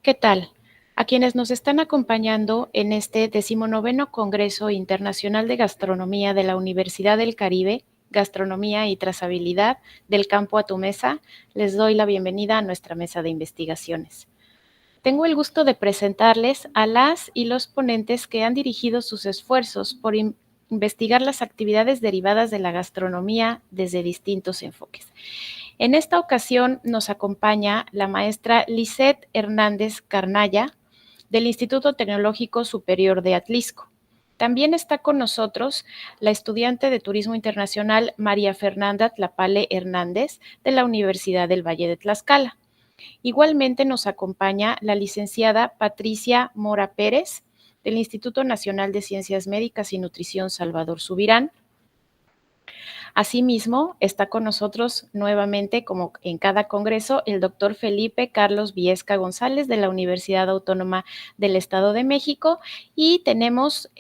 ¿Qué tal? A quienes nos están acompañando en este 19º Congreso Internacional de Gastronomía de la Universidad del Caribe, Gastronomía y Trazabilidad del Campo a tu Mesa, les doy la bienvenida a nuestra mesa de investigaciones. Tengo el gusto de presentarles a las y los ponentes que han dirigido sus esfuerzos por investigar las actividades derivadas de la gastronomía desde distintos enfoques. En esta ocasión nos acompaña la maestra Lisette Hernández Carnaya del Instituto Tecnológico Superior de Atlisco. También está con nosotros la estudiante de Turismo Internacional María Fernanda Tlapale Hernández de la Universidad del Valle de Tlaxcala. Igualmente nos acompaña la licenciada Patricia Mora Pérez del Instituto Nacional de Ciencias Médicas y Nutrición Salvador Subirán. Asimismo, está con nosotros nuevamente, como en cada congreso, el doctor Felipe Carlos Viesca González de la Universidad Autónoma del Estado de México, y tenemos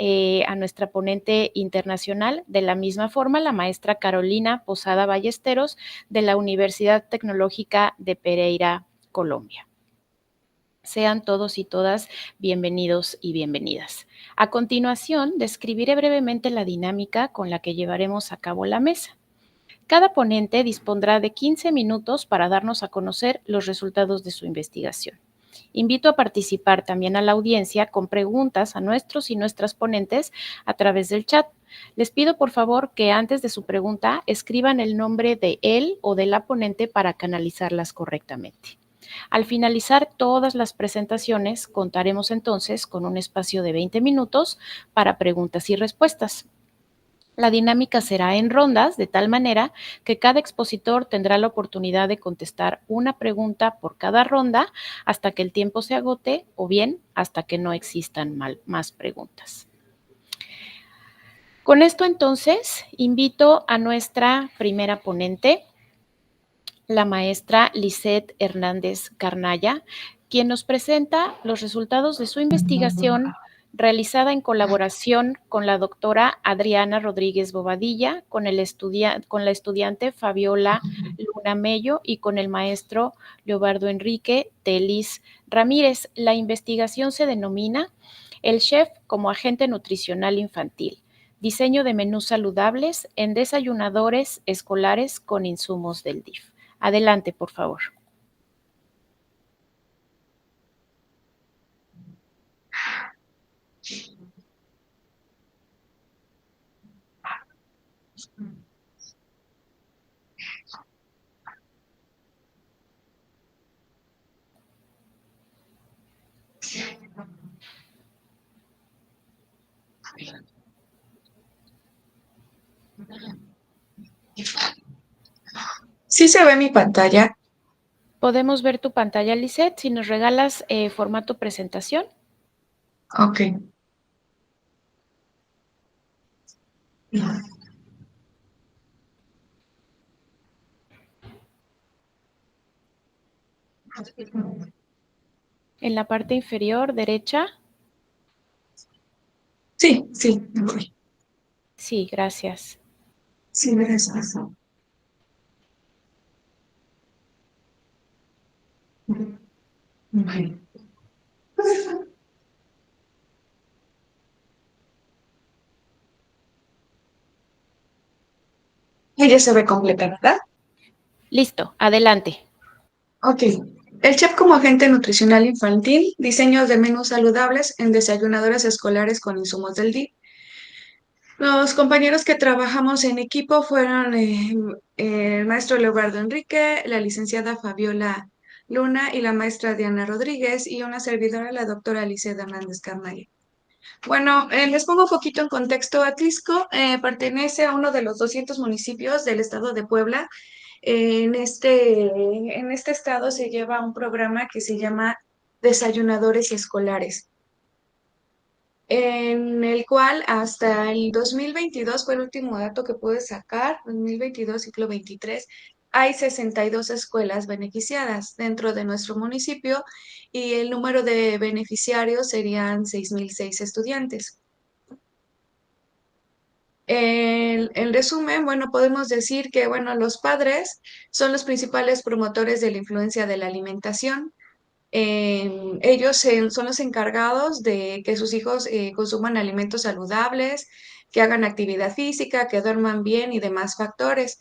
a nuestra ponente internacional de la misma forma, la maestra Carolina Posada Ballesteros de la Universidad Tecnológica de Pereira, Colombia. Sean todos y todas bienvenidos y bienvenidas. A continuación, describiré brevemente la dinámica con la que llevaremos a cabo la mesa. Cada ponente dispondrá de 15 minutos para darnos a conocer los resultados de su investigación. Invito a participar también a la audiencia con preguntas a nuestros y nuestras ponentes a través del chat. Les pido por favor que antes de su pregunta escriban el nombre de él o de la ponente para canalizarlas correctamente. Al finalizar todas las presentaciones, contaremos entonces con un espacio de 20 minutos para preguntas y respuestas. La dinámica será en rondas, de tal manera que cada expositor tendrá la oportunidad de contestar una pregunta por cada ronda hasta que el tiempo se agote o bien hasta que no existan más preguntas. Con esto entonces invito a nuestra primera ponente, la maestra Lisette Hernández Carnaya, quien nos presenta los resultados de su investigación realizada en colaboración con la doctora Adriana Rodríguez Bobadilla, con la estudiante Fabiola Luna Mello y con el maestro Leobardo Enrique Telis Ramírez. La investigación se denomina El chef como agente nutricional infantil, diseño de menús saludables en desayunadores escolares con insumos del DIF. Adelante, por favor. ¿Sí se ve mi pantalla? Podemos ver tu pantalla, Lisette, si nos regalas formato presentación. Ok. En la parte inferior derecha. Sí, sí, me voy. Sí, gracias. Sí, gracias. Ok. Ella se ve completa, ¿verdad? Listo, adelante. Ok. El chef como agente nutricional infantil, diseños de menús saludables en desayunadoras escolares con insumos del DIF. Los compañeros que trabajamos en equipo fueron el maestro Leobardo Enrique, la licenciada Fabiola Luna y la maestra Diana Rodríguez y una servidora, la doctora Alicia Hernández Carnaya. Bueno, les pongo un poquito en contexto. Atlisco pertenece a uno de los 200 municipios del estado de Puebla. En este estado se lleva un programa que se llama Desayunadores Escolares, en el cual hasta el 2022 fue el último dato que pude sacar, 2022, ciclo 23, hay 62 escuelas beneficiadas dentro de nuestro municipio y el número de beneficiarios serían 6,006 estudiantes. En resumen, bueno, podemos decir que, bueno, los padres son los principales promotores de la influencia de la alimentación. Ellos son los encargados de que sus hijos consuman alimentos saludables, que hagan actividad física, que duerman bien y demás factores.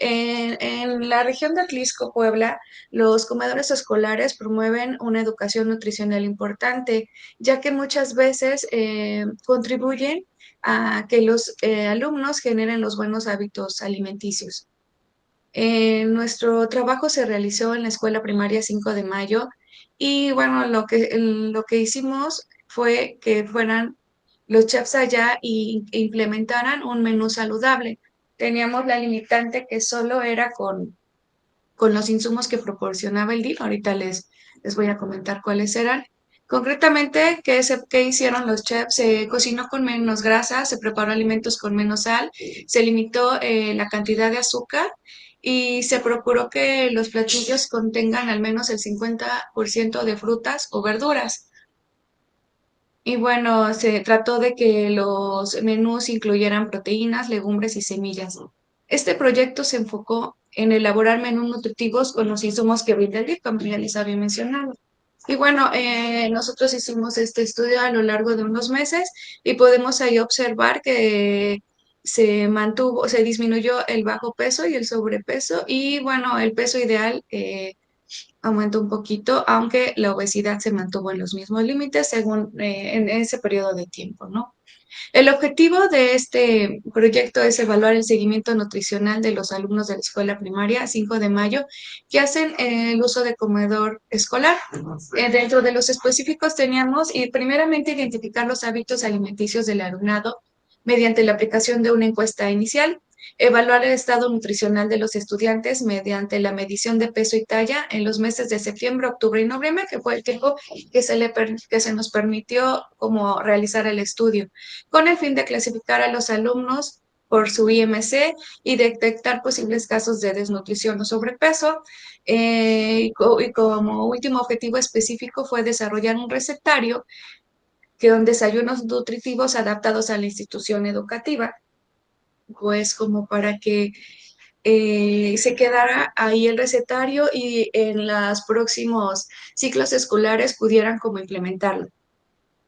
En la región de Atlisco, Puebla, los comedores escolares promueven una educación nutricional importante, ya que muchas veces contribuyen a que los alumnos generen los buenos hábitos alimenticios. Nuestro trabajo se realizó en la Escuela Primaria 5 de Mayo y bueno, lo que hicimos fue que fueran los chefs allá y implementaran un menú saludable. Teníamos la limitante que solo era con los insumos que proporcionaba el DIF. Ahorita les voy a comentar cuáles eran. Concretamente, ¿qué hicieron los chefs? Se cocinó con menos grasa, se preparó alimentos con menos sal, se limitó la cantidad de azúcar y se procuró que los platillos contengan al menos el 50% de frutas o verduras. Y bueno, se trató de que los menús incluyeran proteínas, legumbres y semillas. Este proyecto se enfocó en elaborar menús nutritivos con los insumos que brinda el DIF, como ya les había mencionado. Y bueno, nosotros hicimos este estudio a lo largo de unos meses y podemos ahí observar que se disminuyó el bajo peso y el sobrepeso y bueno, el peso ideal aumentó un poquito, aunque la obesidad se mantuvo en los mismos límites según en ese periodo de tiempo, ¿no? El objetivo de este proyecto es evaluar el seguimiento nutricional de los alumnos de la escuela primaria 5 de mayo que hacen el uso de comedor escolar. Dentro de los específicos teníamos y primeramente identificar los hábitos alimenticios del alumnado mediante la aplicación de una encuesta inicial, evaluar el estado nutricional de los estudiantes mediante la medición de peso y talla en los meses de septiembre, octubre y noviembre, que fue el tiempo que se nos permitió como realizar el estudio, con el fin de clasificar a los alumnos por su IMC y detectar posibles casos de desnutrición o sobrepeso. Y como último objetivo específico fue desarrollar un recetario que son desayunos nutritivos adaptados a la institución educativa, pues como para que se quedara ahí el recetario y en los próximos ciclos escolares pudieran como implementarlo.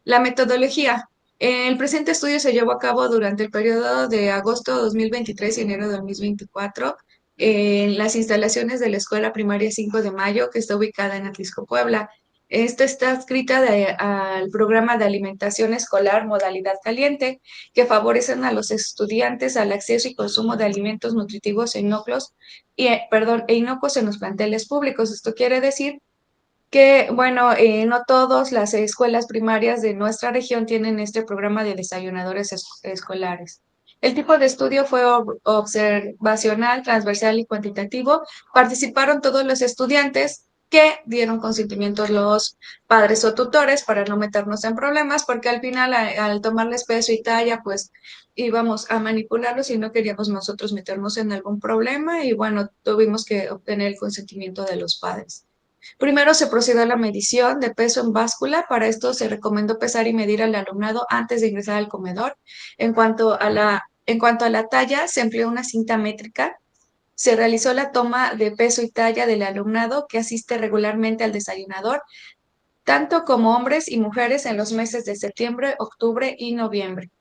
La metodología. El presente estudio se llevó a cabo durante el periodo de agosto de 2023 y enero de 2024 en las instalaciones de la Escuela Primaria 5 de Mayo, que está ubicada en Atlisco, Puebla. Esta está adscrita al programa de alimentación escolar modalidad caliente, que favorecen a los estudiantes al acceso y consumo de alimentos nutritivos e inocuos, e inocuos en los planteles públicos. Esto quiere decir que, bueno, no todas las escuelas primarias de nuestra región tienen este programa de desayunadores escolares. El tipo de estudio fue observacional, transversal y cuantitativo. Participaron todos los estudiantes que dieron consentimiento a los padres o tutores para no meternos en problemas, porque al final, al tomarles peso y talla, pues íbamos a manipularlos y no queríamos nosotros meternos en algún problema y bueno, tuvimos que obtener el consentimiento de los padres. Primero se procedió a la medición de peso en báscula. Para esto se recomendó pesar y medir al alumnado antes de ingresar al comedor. En cuanto a la talla, se empleó una cinta métrica. Se realizó la toma de peso y talla del alumnado que asiste regularmente al desayunador, tanto como hombres y mujeres en los meses de septiembre, octubre y noviembre.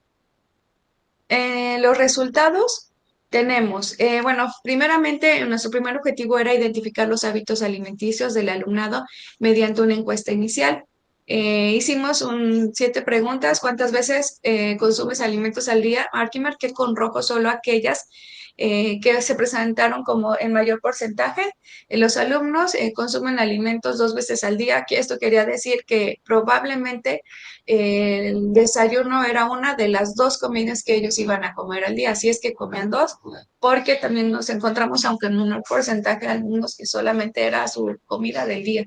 Los resultados tenemos, bueno, primeramente nuestro primer objetivo era identificar los hábitos alimenticios del alumnado mediante una encuesta inicial. Hicimos 7 preguntas. ¿Cuántas veces consumes alimentos al día? Aquí marqué con rojo solo aquellas que se presentaron como en mayor porcentaje. Los alumnos consumen alimentos 2 veces al día. Esto quería decir que probablemente el desayuno era una de las 2 comidas que ellos iban a comer al día, así es que comían 2, porque también nos encontramos, aunque en menor porcentaje, algunos que solamente era su comida del día.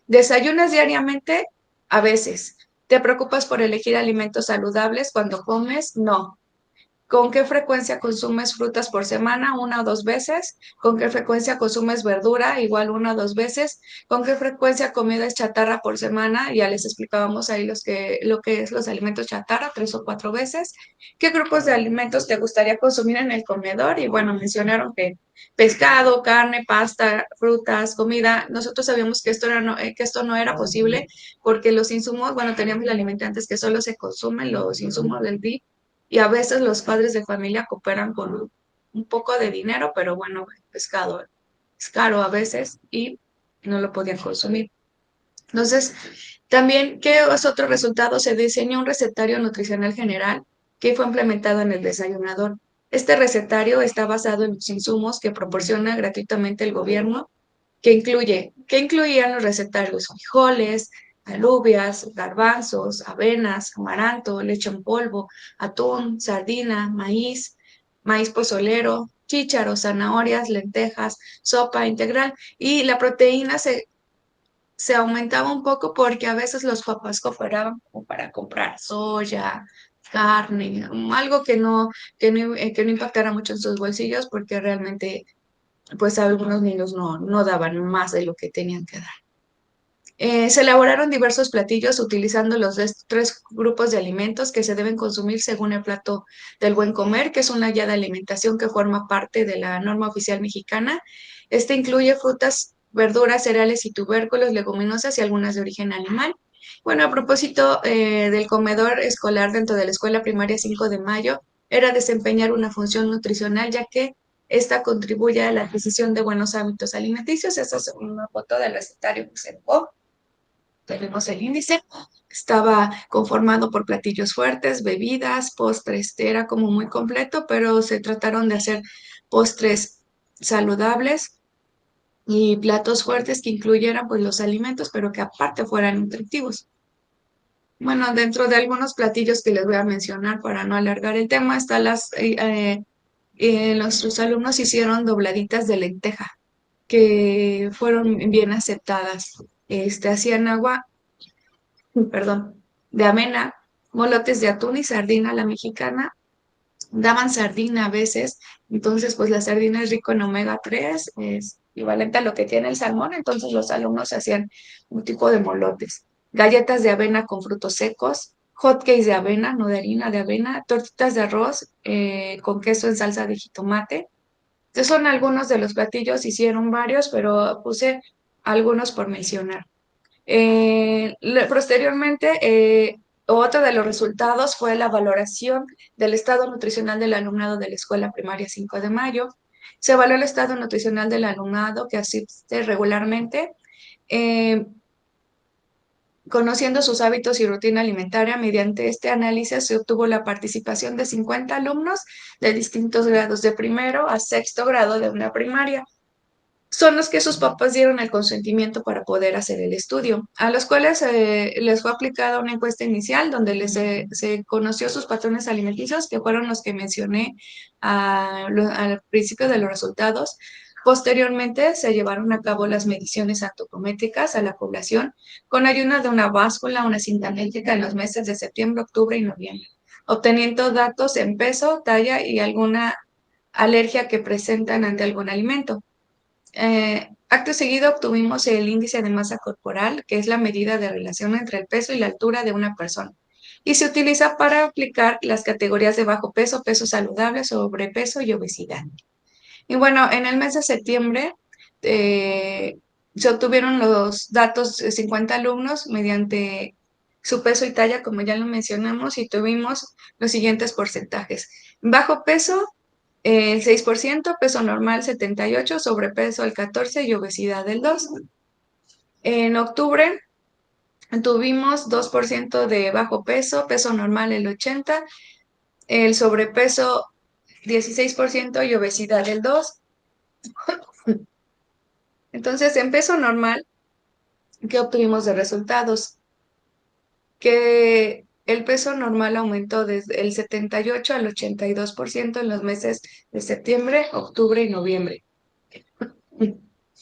¿Desayunas diariamente? A veces. ¿Te preocupas por elegir alimentos saludables cuando comes? No. ¿Con qué frecuencia consumes frutas por semana? ¿Una o dos veces? ¿Con qué frecuencia consumes verdura? Igual una o dos veces. ¿Con qué frecuencia comidas chatarra por semana? Ya les explicábamos ahí lo que es los alimentos chatarra, 3 o 4 veces. ¿Qué grupos de alimentos te gustaría consumir en el comedor? Y bueno, mencionaron que pescado, carne, pasta, frutas, comida. Nosotros sabíamos que que esto no era posible porque los insumos, bueno, teníamos limitantes que solo se consumen los insumos del DIF y a veces los padres de familia cooperan con un poco de dinero, pero bueno, el pescado es caro a veces y no lo podían consumir. Entonces, también, ¿qué es otro resultado? Se diseñó un recetario nutricional general que fue implementado en el desayunador. Este recetario está basado en los insumos que proporciona gratuitamente el gobierno, ¿qué incluían los recetarios? Frijoles, alubias, garbanzos, avenas, amaranto, leche en polvo, atún, sardina, maíz pozolero, chícharos, zanahorias, lentejas, sopa integral. Y la proteína se aumentaba un poco porque a veces los papás cooperaban como para comprar soya, carne, algo que no impactara mucho en sus bolsillos porque realmente pues algunos niños no daban más de lo que tenían que dar. Se elaboraron diversos platillos utilizando los 3 grupos de alimentos que se deben consumir según el plato del buen comer, que es una guía de alimentación que forma parte de la norma oficial mexicana. Este incluye frutas, verduras, cereales y tubérculos, leguminosas y algunas de origen animal. Bueno, a propósito del comedor escolar dentro de la escuela primaria 5 de Mayo, era desempeñar una función nutricional, ya que esta contribuye a la adquisición de buenos hábitos alimenticios. Esta es una foto del recetario que se dejó. Tenemos el índice. Estaba conformado por platillos fuertes, bebidas, postres. Era como muy completo, pero se trataron de hacer postres saludables y platos fuertes que incluyeran pues los alimentos, pero que aparte fueran nutritivos. Bueno, dentro de algunos platillos que les voy a mencionar para no alargar el tema, nuestros alumnos hicieron dobladitas de lenteja que fueron bien aceptadas. Hacían agua, perdón, de avena, molotes de atún y sardina a la mexicana. Daban sardina a veces, entonces pues la sardina es rico en omega 3, es equivalente a lo que tiene el salmón, entonces los alumnos hacían un tipo de molotes. Galletas de avena con frutos secos, hotcakes de avena, no de harina, de avena, tortitas de arroz con queso en salsa de jitomate. Estos son algunos de los platillos, hicieron varios, pero puse algunos por mencionar. Posteriormente, otro de los resultados fue la valoración del estado nutricional del alumnado de la Escuela Primaria 5 de Mayo. Se evaluó el estado nutricional del alumnado que asiste regularmente, eh, conociendo sus hábitos y rutina alimentaria. Mediante este análisis se obtuvo la participación de 50 alumnos de distintos grados, de primero a sexto grado de una primaria. Son los que sus papás dieron el consentimiento para poder hacer el estudio, a los cuales les fue aplicada una encuesta inicial donde se conoció sus patrones alimenticios, que fueron los que mencioné al principio de los resultados. Posteriormente se llevaron a cabo las mediciones antropométricas a la población con ayuda de una báscula, una cinta métrica en los meses de septiembre, octubre y noviembre, obteniendo datos en peso, talla y alguna alergia que presentan ante algún alimento. Acto seguido obtuvimos el índice de masa corporal, que es la medida de relación entre el peso y la altura de una persona. Y se utiliza para aplicar las categorías de bajo peso, peso saludable, sobrepeso y obesidad. Y bueno, en el mes de septiembre eh, se obtuvieron los datos de 50 alumnos mediante su peso y talla, como ya lo mencionamos, y tuvimos los siguientes porcentajes. Bajo peso, el 6%, peso normal 78%, sobrepeso el 14% y obesidad el 2%. En octubre tuvimos 2% de bajo peso, peso normal el 80%, el sobrepeso 16% y obesidad el 2%. Entonces, en peso normal, ¿qué obtuvimos de resultados? Que el peso normal aumentó desde el 78 al 82% en los meses de septiembre, octubre y noviembre.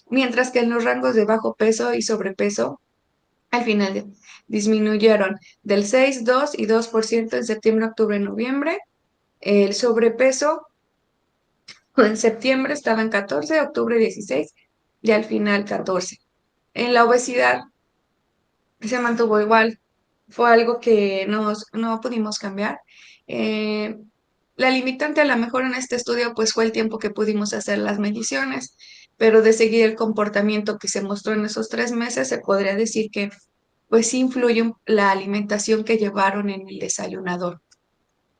Mientras que en los rangos de bajo peso y sobrepeso, al final disminuyeron del 6, 2 y 2% en septiembre, octubre y noviembre. El sobrepeso en septiembre estaba en 14, octubre 16 y al final 14. En la obesidad se mantuvo igual. Fue algo que no pudimos cambiar. Eh, la limitante a lo mejor en este estudio pues fue el tiempo que pudimos hacer las mediciones, pero de seguir el comportamiento que se mostró en esos 3 meses, se podría decir que pues sí influye la alimentación que llevaron en el desayunador.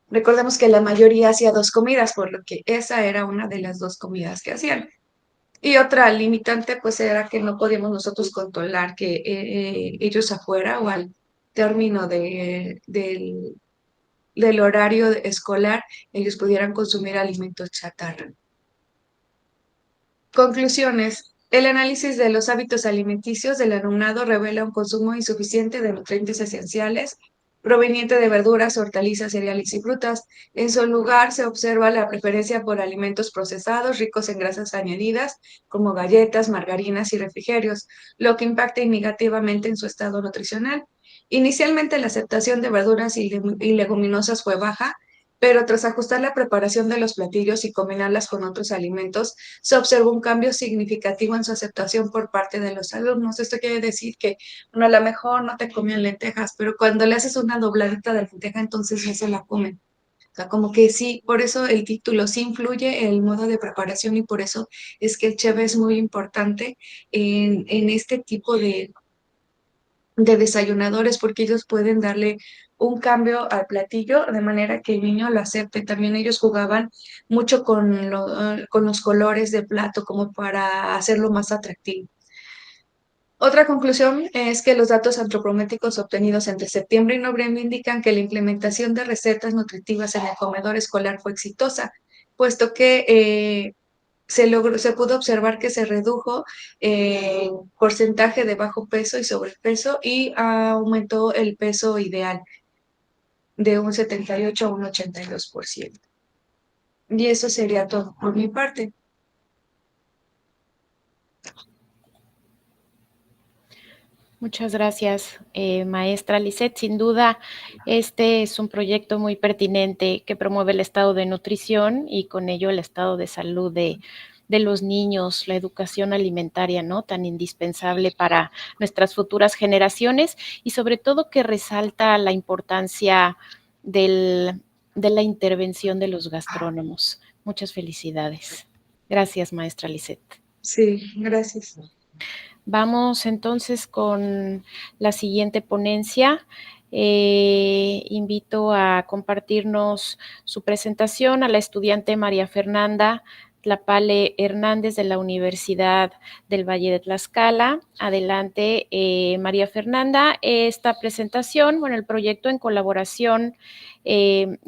Recordemos que la mayoría hacía 2 comidas, por lo que esa era una de las 2 comidas que hacían. Y otra limitante, pues, era que no podíamos nosotros controlar que ellos afuera o al término del horario escolar, ellos pudieran consumir alimentos chatarra. Conclusiones. El análisis de los hábitos alimenticios del alumnado revela un consumo insuficiente de nutrientes esenciales proveniente de verduras, hortalizas, cereales y frutas. En su lugar, se observa la preferencia por alimentos procesados ricos en grasas añadidas, como galletas, margarinas y refrigerios, lo que impacta negativamente en su estado nutricional. Inicialmente, la aceptación de verduras y leguminosas fue baja, pero tras ajustar la preparación de los platillos y combinarlas con otros alimentos, se observó un cambio significativo en su aceptación por parte de los alumnos. Esto quiere decir que, bueno, a lo mejor no te comían lentejas, pero cuando le haces una dobladita de lenteja, entonces ya se la comen. O sea, como que sí, por eso el título sí influye el modo de preparación y por eso es que el chef es muy importante en este tipo de desayunadores, porque ellos pueden darle un cambio al platillo de manera que el niño lo acepte. También ellos jugaban mucho con los colores de plato como para hacerlo más atractivo. Otra conclusión es que los datos antropométricos obtenidos entre septiembre y noviembre indican que la implementación de recetas nutritivas en el comedor escolar fue exitosa, puesto que se pudo observar que se redujo porcentaje de bajo peso y sobrepeso y aumentó el peso ideal de un 78 a un 82%. Y eso sería todo por mi parte. Muchas gracias, maestra Lisette. Sin duda, este es un proyecto muy pertinente que promueve el estado de nutrición y con ello el estado de salud de los niños, la educación alimentaria, ¿no? Tan indispensable para nuestras futuras generaciones y sobre todo que resalta la importancia del, de la intervención de los gastrónomos. Muchas felicidades. Gracias, maestra Lisette. Sí, gracias. Vamos entonces con la siguiente ponencia. Invito a compartirnos su presentación a la estudiante María Fernanda Tlapale Hernández de la Universidad del Valle de Tlaxcala. Adelante, María Fernanda. Esta presentación, bueno, el proyecto en colaboración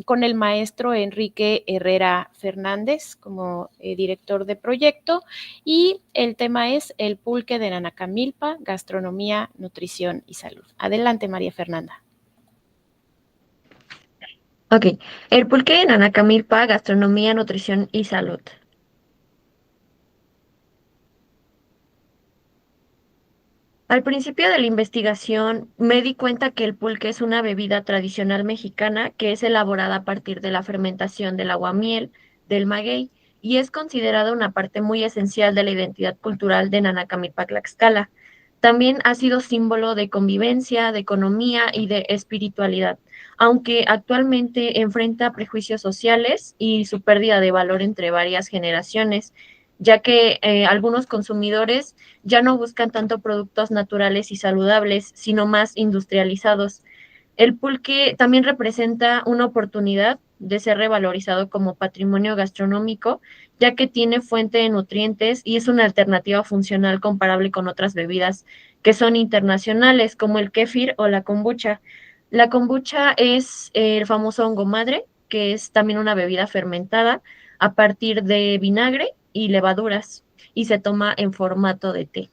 con el maestro Enrique Herrera Fernández como director de proyecto, y el tema es el pulque de Nanacamilpa, gastronomía, nutrición y salud. Adelante, María Fernanda. Ok, el pulque de Nanacamilpa, gastronomía, nutrición y salud. Al principio de la investigación me di cuenta que el pulque es una bebida tradicional mexicana que es elaborada a partir de la fermentación del aguamiel, del maguey, y es considerada una parte muy esencial de la identidad cultural de Nanacamilpa, Tlaxcala. También ha sido símbolo de convivencia, de economía y de espiritualidad, aunque actualmente enfrenta prejuicios sociales y su pérdida de valor entre varias generaciones, ya que algunos consumidores ya no buscan tanto productos naturales y saludables, sino más industrializados. El pulque también representa una oportunidad de ser revalorizado como patrimonio gastronómico, ya que tiene fuente de nutrientes y es una alternativa funcional comparable con otras bebidas que son internacionales, como el kéfir o la kombucha. La kombucha es el famoso hongo madre, que es también una bebida fermentada a partir de vinagre y levaduras, y se toma en formato de té.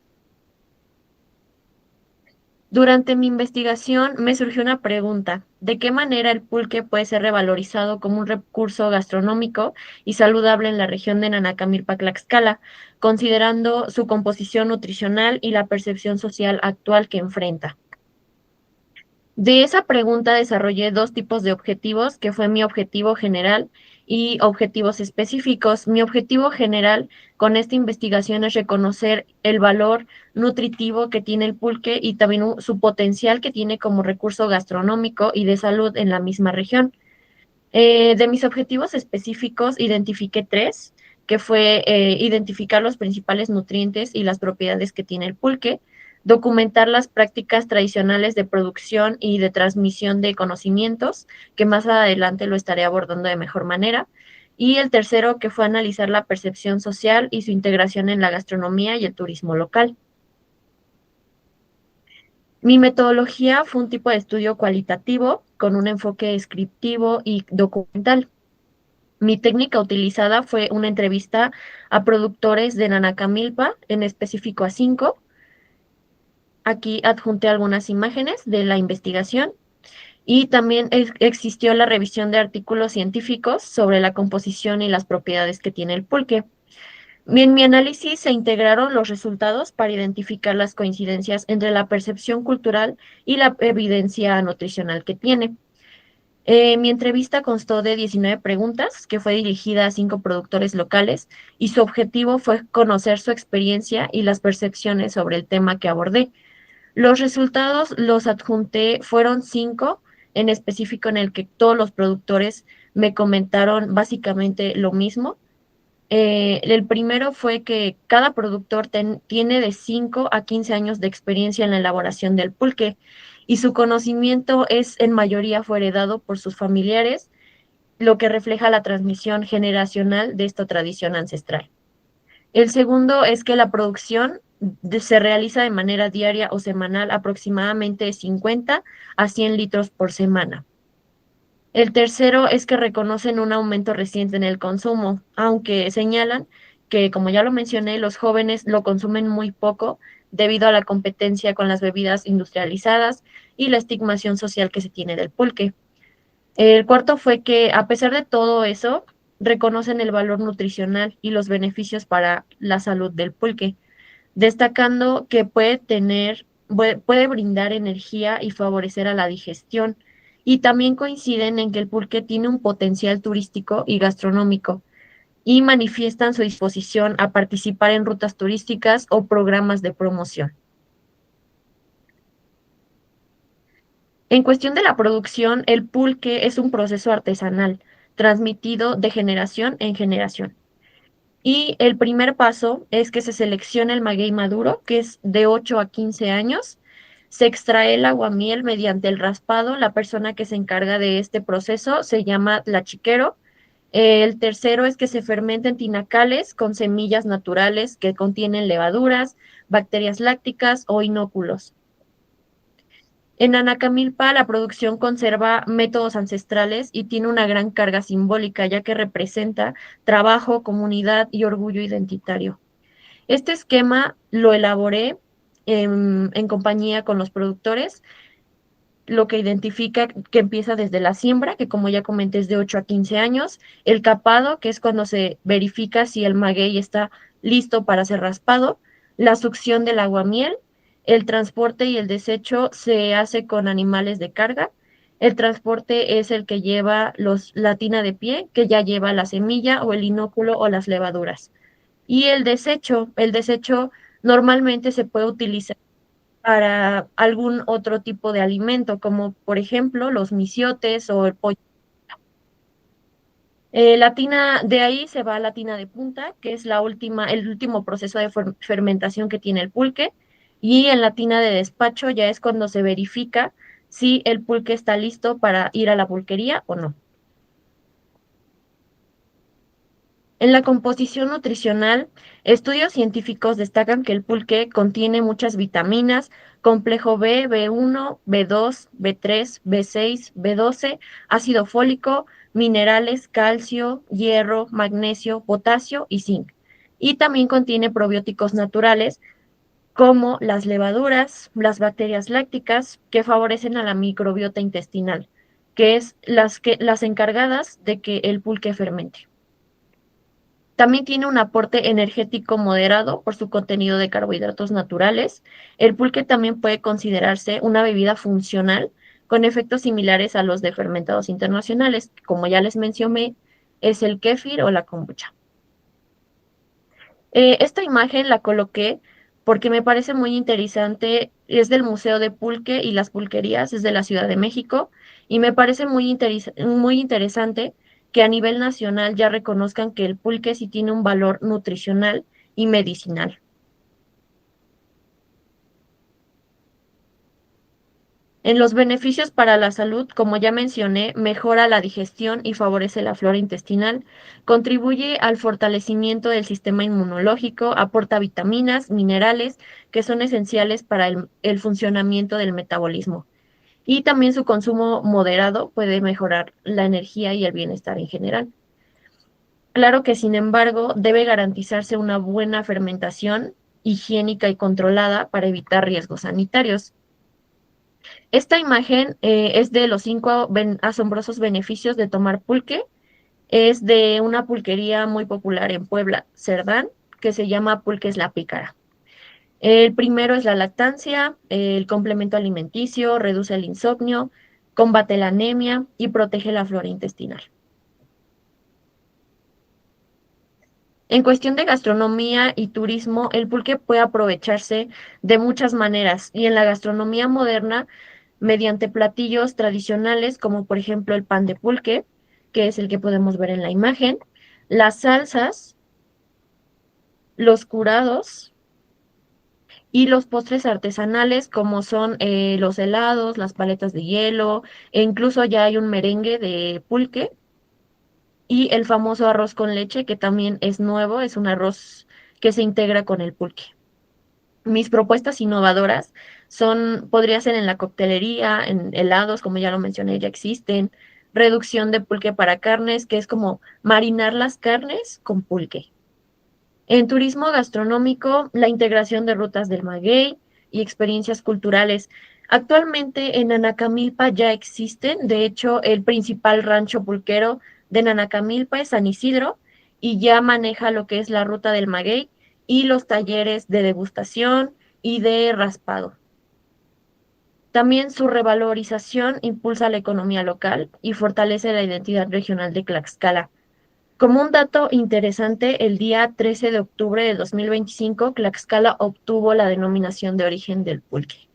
Durante mi investigación me surgió una pregunta: ¿de qué manera el pulque puede ser revalorizado como un recurso gastronómico y saludable en la región de Nanacamilpa, Tlaxcala, considerando su composición nutricional y la percepción social actual que enfrenta? De esa pregunta desarrollé dos tipos de objetivos, que fue mi objetivo general y objetivos específicos. Mi objetivo general con esta investigación es reconocer el valor nutritivo que tiene el pulque y también su potencial que tiene como recurso gastronómico y de salud en la misma región. De mis objetivos específicos identifiqué tres, que fue identificar los principales nutrientes y las propiedades que tiene el pulque, documentar las prácticas tradicionales de producción y de transmisión de conocimientos, que más adelante lo estaré abordando de mejor manera, y el tercero, que fue analizar la percepción social y su integración en la gastronomía y el turismo local. Mi metodología fue un tipo de estudio cualitativo con un enfoque descriptivo y documental. Mi técnica utilizada fue una entrevista a productores de Nanacamilpa, en específico a 5. Aquí adjunté algunas imágenes de la investigación y también existió la revisión de artículos científicos sobre la composición y las propiedades que tiene el pulque. En mi análisis se integraron los resultados para identificar las coincidencias entre la percepción cultural y la evidencia nutricional que tiene. Mi entrevista constó de 19 preguntas que fue dirigida a 5 productores locales y su objetivo fue conocer su experiencia y las percepciones sobre el tema que abordé. Los resultados los adjunté, fueron 5 en específico en el que todos los productores me comentaron básicamente lo mismo. El primero fue que cada productor tiene de 5 a 15 años de experiencia en la elaboración del pulque y su conocimiento es en mayoría fue heredado por sus familiares, lo que refleja la transmisión generacional de esta tradición ancestral. El segundo es que la producción se realiza de manera diaria o semanal, aproximadamente de 50 a 100 litros por semana. El tercero es que reconocen un aumento reciente en el consumo, aunque señalan que, como ya lo mencioné, los jóvenes lo consumen muy poco debido a la competencia con las bebidas industrializadas y la estigmación social que se tiene del pulque. El cuarto fue que, a pesar de todo eso, reconocen el valor nutricional y los beneficios para la salud del pulque, destacando que puede brindar energía y favorecer a la digestión. Y también coinciden en que el pulque tiene un potencial turístico y gastronómico y manifiestan su disposición a participar en rutas turísticas o programas de promoción. En cuestión de la producción, el pulque es un proceso artesanal transmitido de generación en generación. Y el primer paso es que se selecciona el maguey maduro, que es de 8 a 15 años. Se extrae el aguamiel mediante el raspado. La persona que se encarga de este proceso se llama tlachiquero. El tercero es que se fermenten tinacales con semillas naturales que contienen levaduras, bacterias lácticas o inóculos. En Anacamilpa la producción conserva métodos ancestrales y tiene una gran carga simbólica, ya que representa trabajo, comunidad y orgullo identitario. Este esquema lo elaboré en compañía con los productores, lo que identifica que empieza desde la siembra, que como ya comenté es de 8 a 15 años, el capado, que es cuando se verifica si el maguey está listo para ser raspado, la succión del aguamiel, el transporte y el desecho se hace con animales de carga. El transporte es el que lleva la tina de pie, que ya lleva la semilla o el inóculo o las levaduras. Y el desecho normalmente se puede utilizar para algún otro tipo de alimento, como por ejemplo los misiotes o el pollo. La tina, de ahí se va a la tina de punta, que es el último proceso de fermentación que tiene el pulque, y en la tina de despacho ya es cuando se verifica si el pulque está listo para ir a la pulquería o no. En la composición nutricional, estudios científicos destacan que el pulque contiene muchas vitaminas, complejo B, B1, B2, B3, B6, B12, ácido fólico, minerales, calcio, hierro, magnesio, potasio y zinc. Y también contiene probióticos naturales como las levaduras, las bacterias lácticas, que favorecen a la microbiota intestinal, que es las encargadas de que el pulque fermente. También tiene un aporte energético moderado por su contenido de carbohidratos naturales. El pulque también puede considerarse una bebida funcional con efectos similares a los de fermentados internacionales. Como ya les mencioné, es el kéfir o la kombucha. Esta imagen la coloqué porque me parece muy interesante, es del Museo de Pulque y las Pulquerías, es de la Ciudad de México, y me parece muy interesante que a nivel nacional ya reconozcan que el pulque sí tiene un valor nutricional y medicinal. En los beneficios para la salud, como ya mencioné, mejora la digestión y favorece la flora intestinal, contribuye al fortalecimiento del sistema inmunológico, aporta vitaminas, minerales que son esenciales para el funcionamiento del metabolismo. Y también su consumo moderado puede mejorar la energía y el bienestar en general. Claro que, sin embargo, debe garantizarse una buena fermentación higiénica y controlada para evitar riesgos sanitarios. Esta imagen es de los 5 asombrosos beneficios de tomar pulque. Es de una pulquería muy popular en Puebla, Cerdán, que se llama Pulques La Pícara. El primero es la lactancia, el complemento alimenticio, reduce el insomnio, combate la anemia y protege la flora intestinal. En cuestión de gastronomía y turismo, el pulque puede aprovecharse de muchas maneras y en la gastronomía moderna mediante platillos tradicionales como por ejemplo el pan de pulque, que es el que podemos ver en la imagen, las salsas, los curados y los postres artesanales como son los helados, las paletas de hielo e incluso ya hay un merengue de pulque y el famoso arroz con leche que también es nuevo, es un arroz que se integra con el pulque. Mis propuestas innovadoras podría ser en la coctelería, en helados, como ya lo mencioné, ya existen, reducción de pulque para carnes, que es como marinar las carnes con pulque. En turismo gastronómico, la integración de rutas del maguey y experiencias culturales. Actualmente en Nanacamilpa ya existen, de hecho, el principal rancho pulquero de Nanacamilpa es San Isidro y ya maneja lo que es la ruta del maguey y los talleres de degustación y de raspado. También su revalorización impulsa la economía local y fortalece la identidad regional de Tlaxcala. Como un dato interesante, el día 13 de octubre de 2025, Tlaxcala obtuvo la denominación de origen del pulque.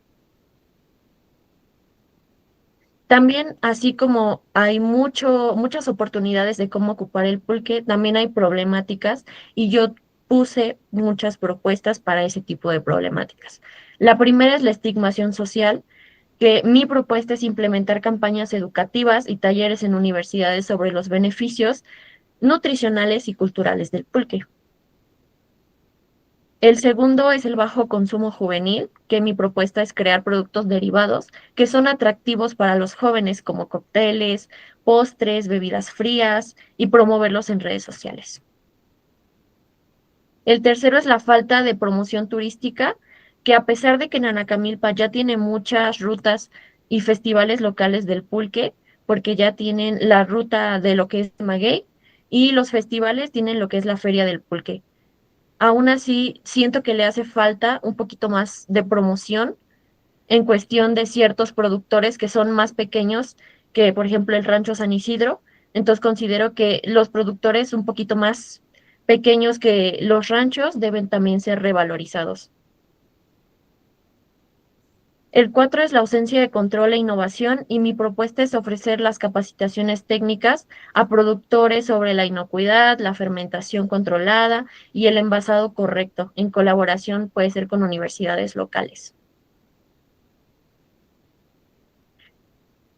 También, así como hay muchas oportunidades de cómo ocupar el pulque, también hay problemáticas y yo puse muchas propuestas para ese tipo de problemáticas. La primera es la estigmación social, que mi propuesta es implementar campañas educativas y talleres en universidades sobre los beneficios nutricionales y culturales del pulque. El segundo es el bajo consumo juvenil, que mi propuesta es crear productos derivados que son atractivos para los jóvenes como cócteles, postres, bebidas frías y promoverlos en redes sociales. El tercero es la falta de promoción turística, que a pesar de que Nanacamilpa ya tiene muchas rutas y festivales locales del pulque, porque ya tienen la ruta de lo que es Maguey y los festivales tienen lo que es la Feria del Pulque. Aún así, siento que le hace falta un poquito más de promoción en cuestión de ciertos productores que son más pequeños que, por ejemplo, el Rancho San Isidro. Entonces considero que los productores un poquito más pequeños que los ranchos deben también ser revalorizados. El 4 es la ausencia de control e innovación y mi propuesta es ofrecer las capacitaciones técnicas a productores sobre la inocuidad, la fermentación controlada y el envasado correcto, en colaboración puede ser con universidades locales.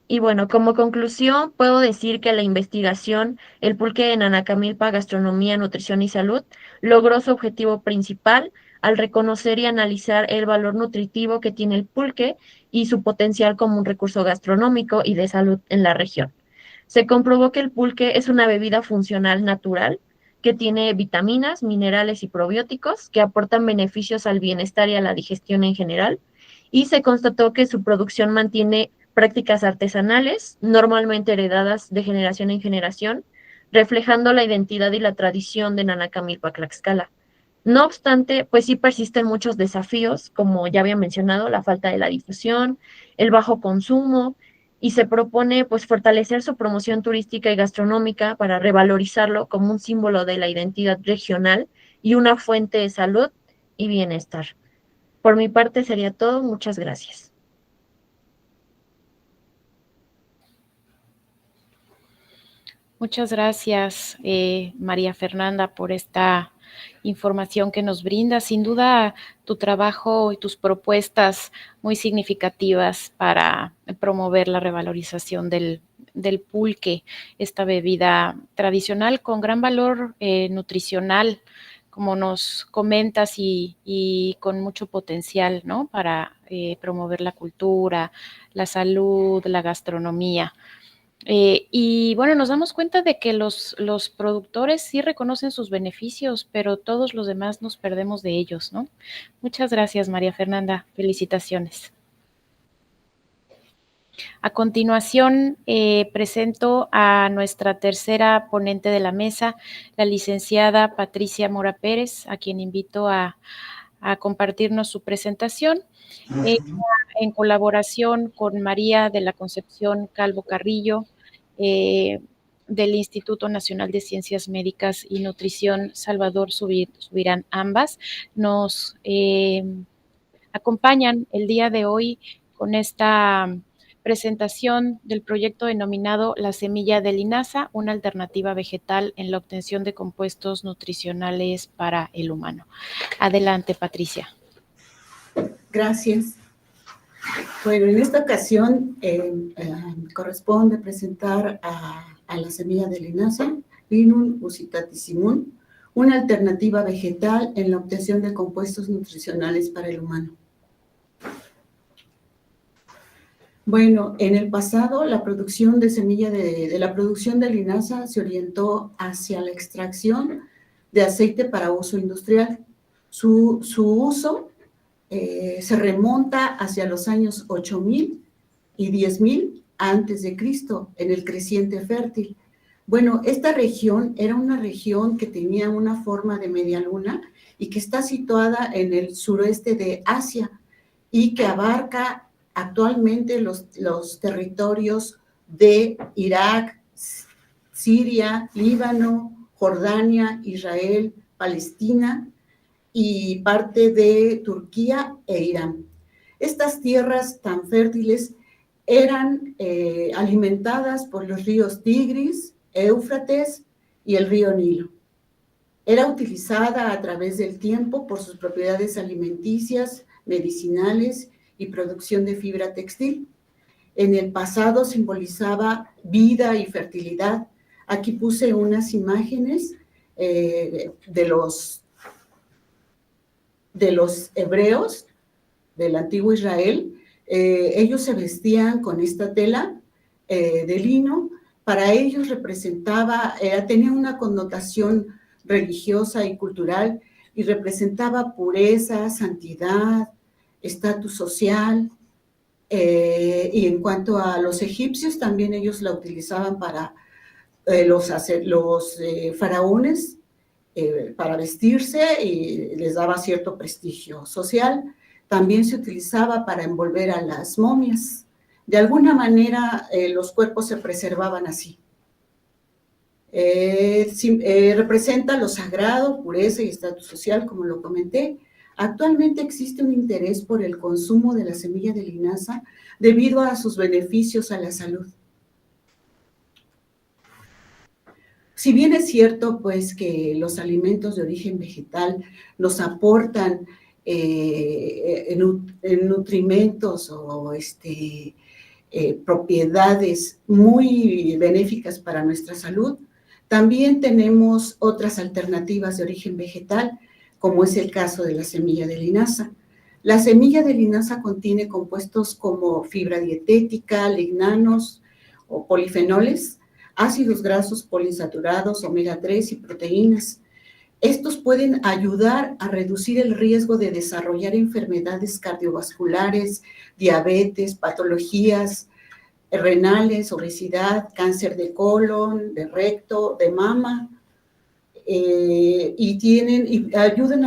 Y bueno, como conclusión, puedo decir que la investigación, el pulque de Nanacamilpa, Gastronomía, Nutrición y Salud, logró su objetivo principal al reconocer y analizar el valor nutritivo que tiene el pulque y su potencial como un recurso gastronómico y de salud en la región. Se comprobó que el pulque es una bebida funcional natural que tiene vitaminas, minerales y probióticos que aportan beneficios al bienestar y a la digestión en general, y se constató que su producción mantiene prácticas artesanales, normalmente heredadas de generación en generación, reflejando la identidad y la tradición de Nanacamilpa Tlaxcala. No obstante, pues sí persisten muchos desafíos, como ya había mencionado, la falta de la difusión, el bajo consumo y se propone pues fortalecer su promoción turística y gastronómica para revalorizarlo como un símbolo de la identidad regional y una fuente de salud y bienestar. Por mi parte sería todo. Muchas gracias. Muchas gracias, María Fernanda, por esta información que nos brinda. Sin duda, tu trabajo y tus propuestas muy significativas para promover la revalorización del pulque, esta bebida tradicional con gran valor nutricional, como nos comentas, y con mucho potencial, ¿no? Para promover la cultura, la salud, la gastronomía. Y bueno, nos damos cuenta de que los productores sí reconocen sus beneficios, pero todos los demás nos perdemos de ellos, ¿no? Muchas gracias, María Fernanda. Felicitaciones. A continuación, presento a nuestra tercera ponente de la mesa, la licenciada Patricia Mora Pérez, a quien invito a compartirnos su presentación. En colaboración con María de la Concepción Calvo Carrillo, del Instituto Nacional de Ciencias Médicas y Nutrición Salvador Subirán, ambas, nos acompañan el día de hoy con esta presentación del proyecto denominado La Semilla de Linaza, una alternativa vegetal en la obtención de compuestos nutricionales para el humano. Adelante, Patricia. Gracias. Bueno, en esta ocasión corresponde presentar a la semilla de linaza, Linum usitatissimum, una alternativa vegetal en la obtención de compuestos nutricionales para el humano. Bueno, en el pasado la producción de semilla la producción de linaza se orientó hacia la extracción de aceite para uso industrial. Su uso se remonta hacia los años 8000 y 10.000 antes de Cristo, en el creciente fértil. Bueno, esta región era una región que tenía una forma de media luna y que está situada en el suroeste de Asia y que abarca actualmente los territorios de Irak, Siria, Líbano, Jordania, Israel, Palestina y parte de Turquía e Irán. Estas tierras tan fértiles eran alimentadas por los ríos Tigris, Éufrates y el río Nilo. Era utilizada a través del tiempo por sus propiedades alimenticias, medicinales y producción de fibra textil. En el pasado simbolizaba vida y fertilidad. Aquí puse unas imágenes de los hebreos del antiguo Israel. Ellos se vestían con esta tela de lino. Para ellos representaba, tenía una connotación religiosa y cultural y representaba pureza, santidad, estatus social. Y en cuanto a los egipcios, también ellos la utilizaban para los faraones, para vestirse, y les daba cierto prestigio social. También se utilizaba para envolver a las momias. De alguna manera, los cuerpos se preservaban así. Representa lo sagrado, pureza y estatus social, como lo comenté. Actualmente existe un interés por el consumo de la semilla de linaza debido a sus beneficios a la salud. Si bien es cierto, pues, que los alimentos de origen vegetal nos aportan nutrimentos o propiedades muy benéficas para nuestra salud, también tenemos otras alternativas de origen vegetal, como es el caso de la semilla de linaza. La semilla de linaza contiene compuestos como fibra dietética, lignanos o polifenoles, ácidos grasos poliinsaturados, omega 3 y proteínas. Estos pueden ayudar a reducir el riesgo de desarrollar enfermedades cardiovasculares, diabetes, patologías renales, obesidad, cáncer de colon, de recto, de mama, y ayudan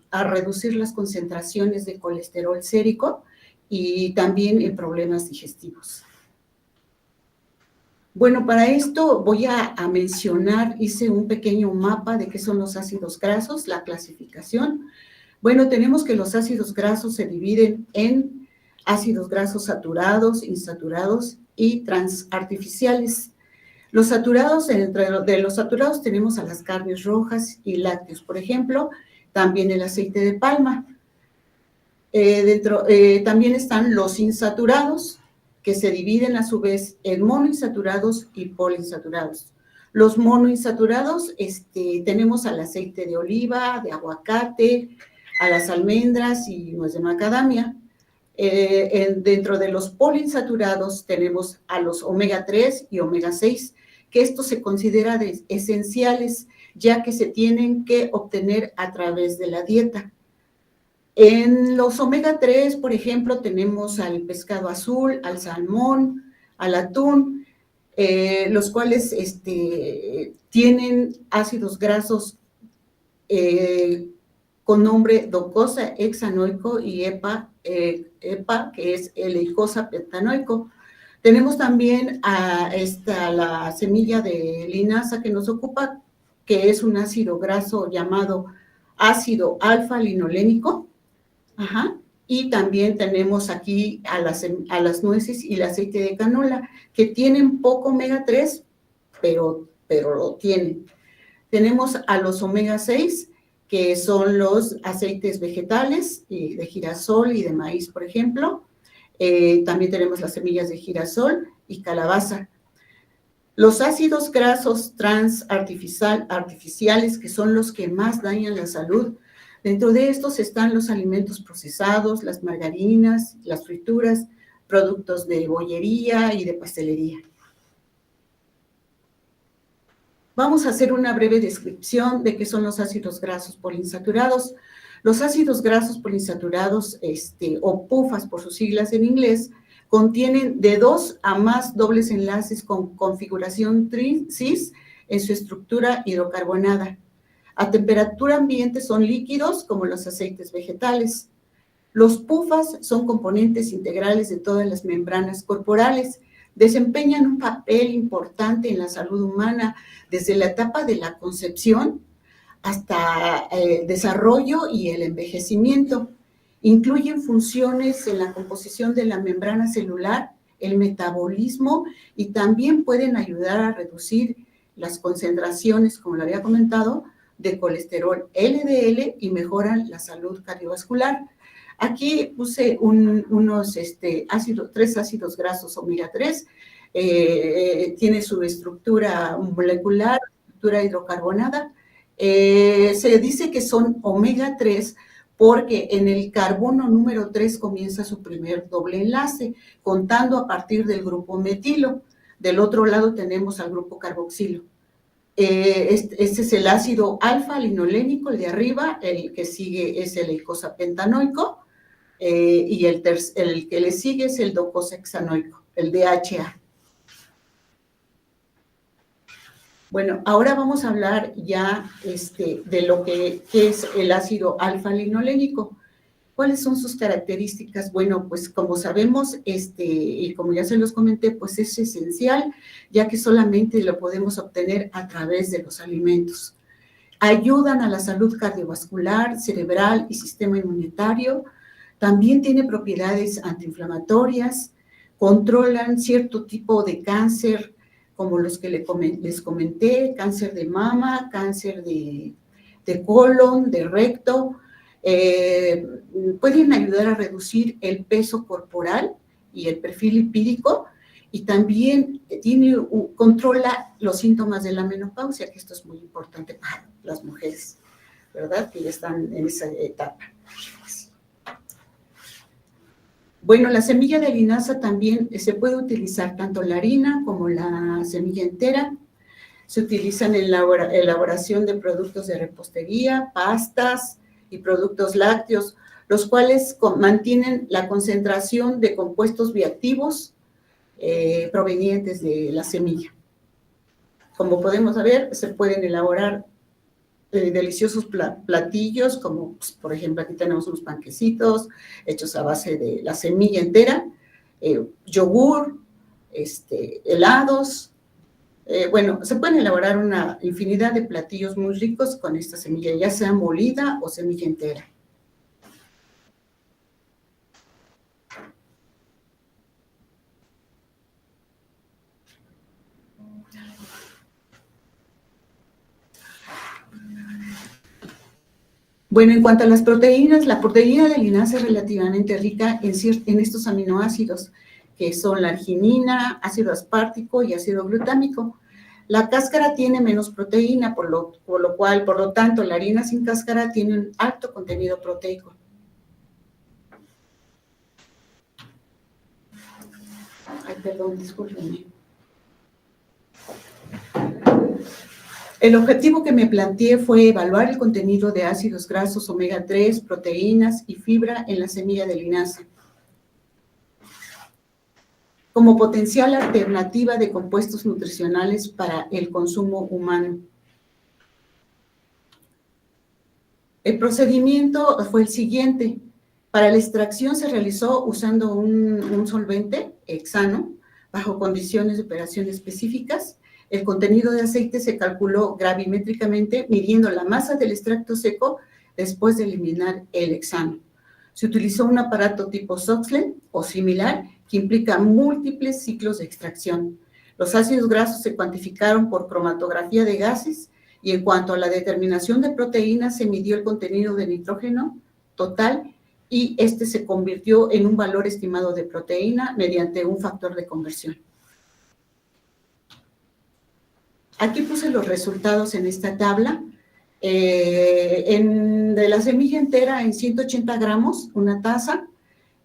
a reducir las concentraciones de colesterol sérico y también en problemas digestivos. Bueno, para esto voy a mencionar, hice un pequeño mapa de qué son los ácidos grasos, la clasificación. Bueno, tenemos que los ácidos grasos se dividen en ácidos grasos saturados, insaturados y transartificiales. Los saturados, entre de los saturados tenemos a las carnes rojas y lácteos, por ejemplo, también el aceite de palma. También están los insaturados, que se dividen a su vez en monoinsaturados y poliinsaturados. Los monoinsaturados, tenemos al aceite de oliva, de aguacate, a las almendras y nuez de macadamia. Dentro de los poliinsaturados tenemos a los omega 3 y omega 6, que estos se consideran esenciales, ya que se tienen que obtener a través de la dieta. En los omega 3, por ejemplo, tenemos al pescado azul, al salmón, al atún, los cuales tienen ácidos grasos con nombre docosa hexanoico y EPA, que es el eicosa pentanoico. Tenemos también la semilla de linaza que nos ocupa, que es un ácido graso llamado ácido alfa-linolénico. Ajá. Y también tenemos aquí a las nueces y el aceite de canola, que tienen poco omega 3, pero lo tienen. Tenemos a los omega 6, que son los aceites vegetales, de girasol y de maíz, por ejemplo. También tenemos las semillas de girasol y calabaza. Los ácidos grasos artificiales, que son los que más dañan la salud. Dentro de estos están los alimentos procesados, las margarinas, las frituras, productos de bollería y de pastelería. Vamos a hacer una breve descripción de qué son los ácidos grasos poliinsaturados. Los ácidos grasos poliinsaturados, o PUFAs por sus siglas en inglés, contienen de 2 a más dobles enlaces con configuración cis en su estructura hidrocarbonada. A temperatura ambiente son líquidos como los aceites vegetales. Los PUFAs son componentes integrales de todas las membranas corporales. Desempeñan un papel importante en la salud humana desde la etapa de la concepción hasta el desarrollo y el envejecimiento. Incluyen funciones en la composición de la membrana celular, el metabolismo, y también pueden ayudar a reducir las concentraciones, como lo había comentado, de colesterol LDL y mejoran la salud cardiovascular. Aquí puse tres ácidos grasos omega 3, tiene su estructura molecular, estructura hidrocarbonada. Se dice que son omega 3 porque en el carbono número 3 comienza su primer doble enlace, contando a partir del grupo metilo. Del otro lado tenemos al grupo carboxilo. Este es el ácido alfa-linolénico, el de arriba, el que sigue es el eicosapentanoico, y el que le sigue es el docosahexanoico, el DHA. Bueno, ahora vamos a hablar ya de lo que es el ácido alfa-linolénico. ¿Cuáles son sus características? Bueno, pues como sabemos, y como ya se los comenté, pues es esencial, ya que solamente lo podemos obtener a través de los alimentos. Ayudan a la salud cardiovascular, cerebral y sistema inmunitario. También tiene propiedades antiinflamatorias, controlan cierto tipo de cáncer, como los que les comenté, cáncer de mama, cáncer de colon, de recto. Pueden ayudar a reducir el peso corporal y el perfil lipídico, y también controla los síntomas de la menopausia, que esto es muy importante para las mujeres, ¿verdad? Que ya están en esa etapa. Bueno, la semilla de linaza también se puede utilizar tanto la harina como la semilla entera. Se utilizan en la elaboración de productos de repostería, pastas y productos lácteos, los cuales mantienen la concentración de compuestos bioactivos provenientes de la semilla. Como podemos ver, se pueden elaborar deliciosos platillos, como por ejemplo aquí tenemos unos panquecitos hechos a base de la semilla entera, yogur, helados, Bueno, se pueden elaborar una infinidad de platillos muy ricos con esta semilla, ya sea molida o semilla entera. Bueno, en cuanto a las proteínas, la proteína de linaza es relativamente rica en estos aminoácidos, que son la arginina, ácido aspartico y ácido glutámico. La cáscara tiene menos proteína, por lo tanto, la harina sin cáscara tiene un alto contenido proteico. Ay, perdón, discúlpenme. El objetivo que me planteé fue evaluar el contenido de ácidos grasos omega 3, proteínas y fibra en la semilla de linaza, como potencial alternativa de compuestos nutricionales para el consumo humano. El procedimiento fue el siguiente. Para la extracción se realizó usando un solvente hexano, bajo condiciones de operación específicas. El contenido de aceite se calculó gravimétricamente midiendo la masa del extracto seco después de eliminar el hexano. Se utilizó un aparato tipo Soxhlet o similar que implica múltiples ciclos de extracción. Los ácidos grasos se cuantificaron por cromatografía de gases y en cuanto a la determinación de proteínas se midió el contenido de nitrógeno total y este se convirtió en un valor estimado de proteína mediante un factor de conversión. Aquí puse los resultados en esta tabla. De la semilla entera en 180 gramos, una taza,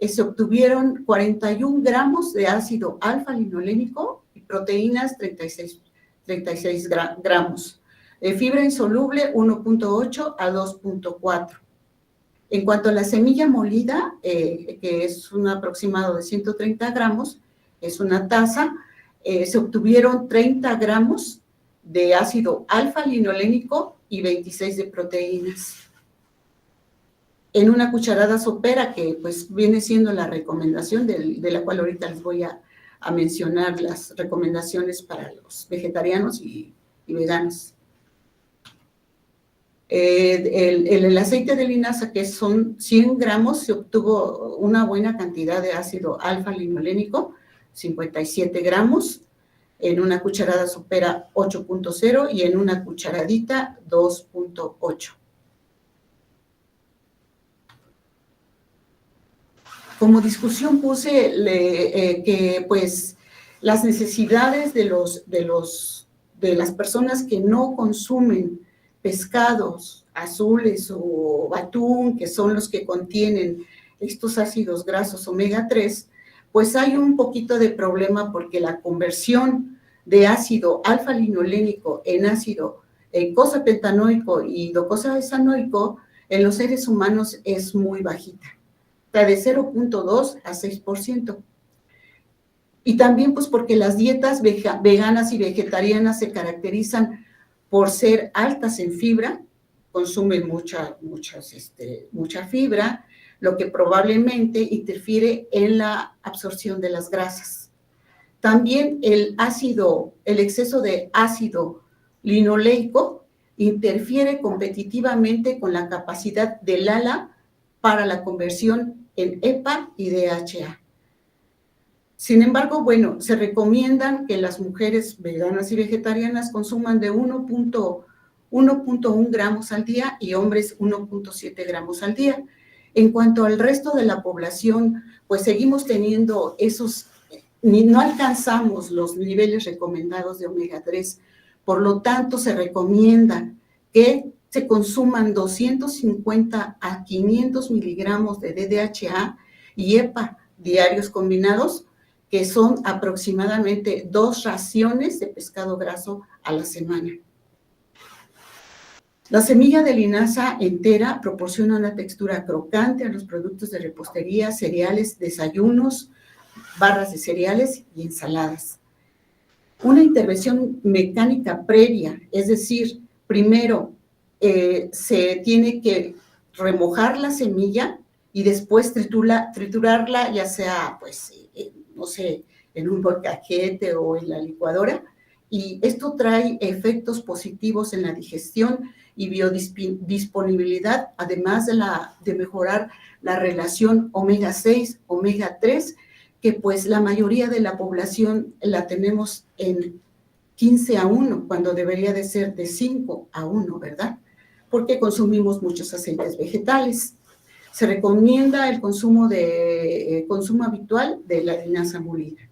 se obtuvieron 41 gramos de ácido alfa-linolénico y proteínas 36 gramos. Fibra insoluble 1.8 a 2.4. En cuanto a la semilla molida, que es un aproximado de 130 gramos, es una taza, se obtuvieron 30 gramos de ácido alfa-linolénico y 26 de proteínas. En una cucharada sopera, que pues viene siendo la recomendación de la cual ahorita les voy a mencionar las recomendaciones para los vegetarianos y veganos. El aceite de linaza, que son 100 gramos, se obtuvo una buena cantidad de ácido alfa-linolénico, 57 gramos, en una cucharada sopera 8.0 y en una cucharadita 2.8. Como discusión puse que pues las necesidades de las personas que no consumen pescados azules o atún, que son los que contienen estos ácidos grasos omega 3, pues hay un poquito de problema porque la conversión de ácido alfa-linolénico en ácido eicosapentanoico y docosahexanoico en los seres humanos es muy bajita, de 0.2 a 6%. Y también pues porque las dietas veganas y vegetarianas se caracterizan por ser altas en fibra, consumen mucha fibra, lo que probablemente interfiere en la absorción de las grasas. También el exceso de ácido linoleico interfiere competitivamente con la capacidad del ALA para la conversión en EPA y DHA. Sin embargo, bueno, se recomiendan que las mujeres veganas y vegetarianas consuman de 1.1 gramos al día y hombres 1.7 gramos al día. En cuanto al resto de la población, pues seguimos teniendo no alcanzamos los niveles recomendados de omega 3, por lo tanto se recomienda que se consuman 250 a 500 miligramos de DHA y EPA diarios combinados, que son aproximadamente 2 raciones de pescado graso a la semana. La semilla de linaza entera proporciona una textura crocante a los productos de repostería, cereales, desayunos, barras de cereales y ensaladas. Una intervención mecánica previa, es decir, primero se tiene que remojar la semilla y después triturarla, ya sea, pues, no sé, en un molcajete o en la licuadora, y esto trae efectos positivos en la digestión y biodisponibilidad, además de mejorar la relación omega 6, omega 3, que pues la mayoría de la población la tenemos en 15:1, cuando debería de ser de 5:1, ¿verdad? Porque consumimos muchos aceites vegetales. Se recomienda el consumo habitual de la linaza molida.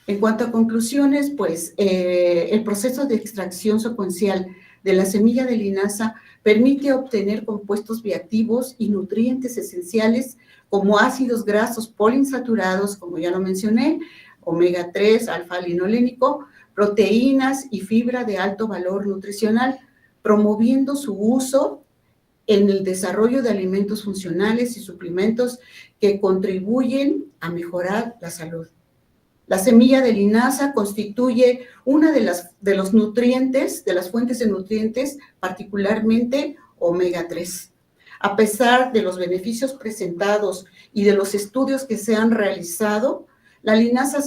En cuanto a conclusiones, pues el proceso de extracción secuencial de la semilla de linaza permite obtener compuestos bioactivos y nutrientes esenciales como ácidos grasos poliinsaturados, como ya lo mencioné, omega 3, alfa-linolénico, proteínas y fibra de alto valor nutricional, promoviendo su uso en el desarrollo de alimentos funcionales y suplementos que contribuyen a mejorar la salud. La semilla de linaza constituye una de los nutrientes, de las fuentes de nutrientes, particularmente omega 3. A pesar de los beneficios presentados y de los estudios que se han realizado, la linaza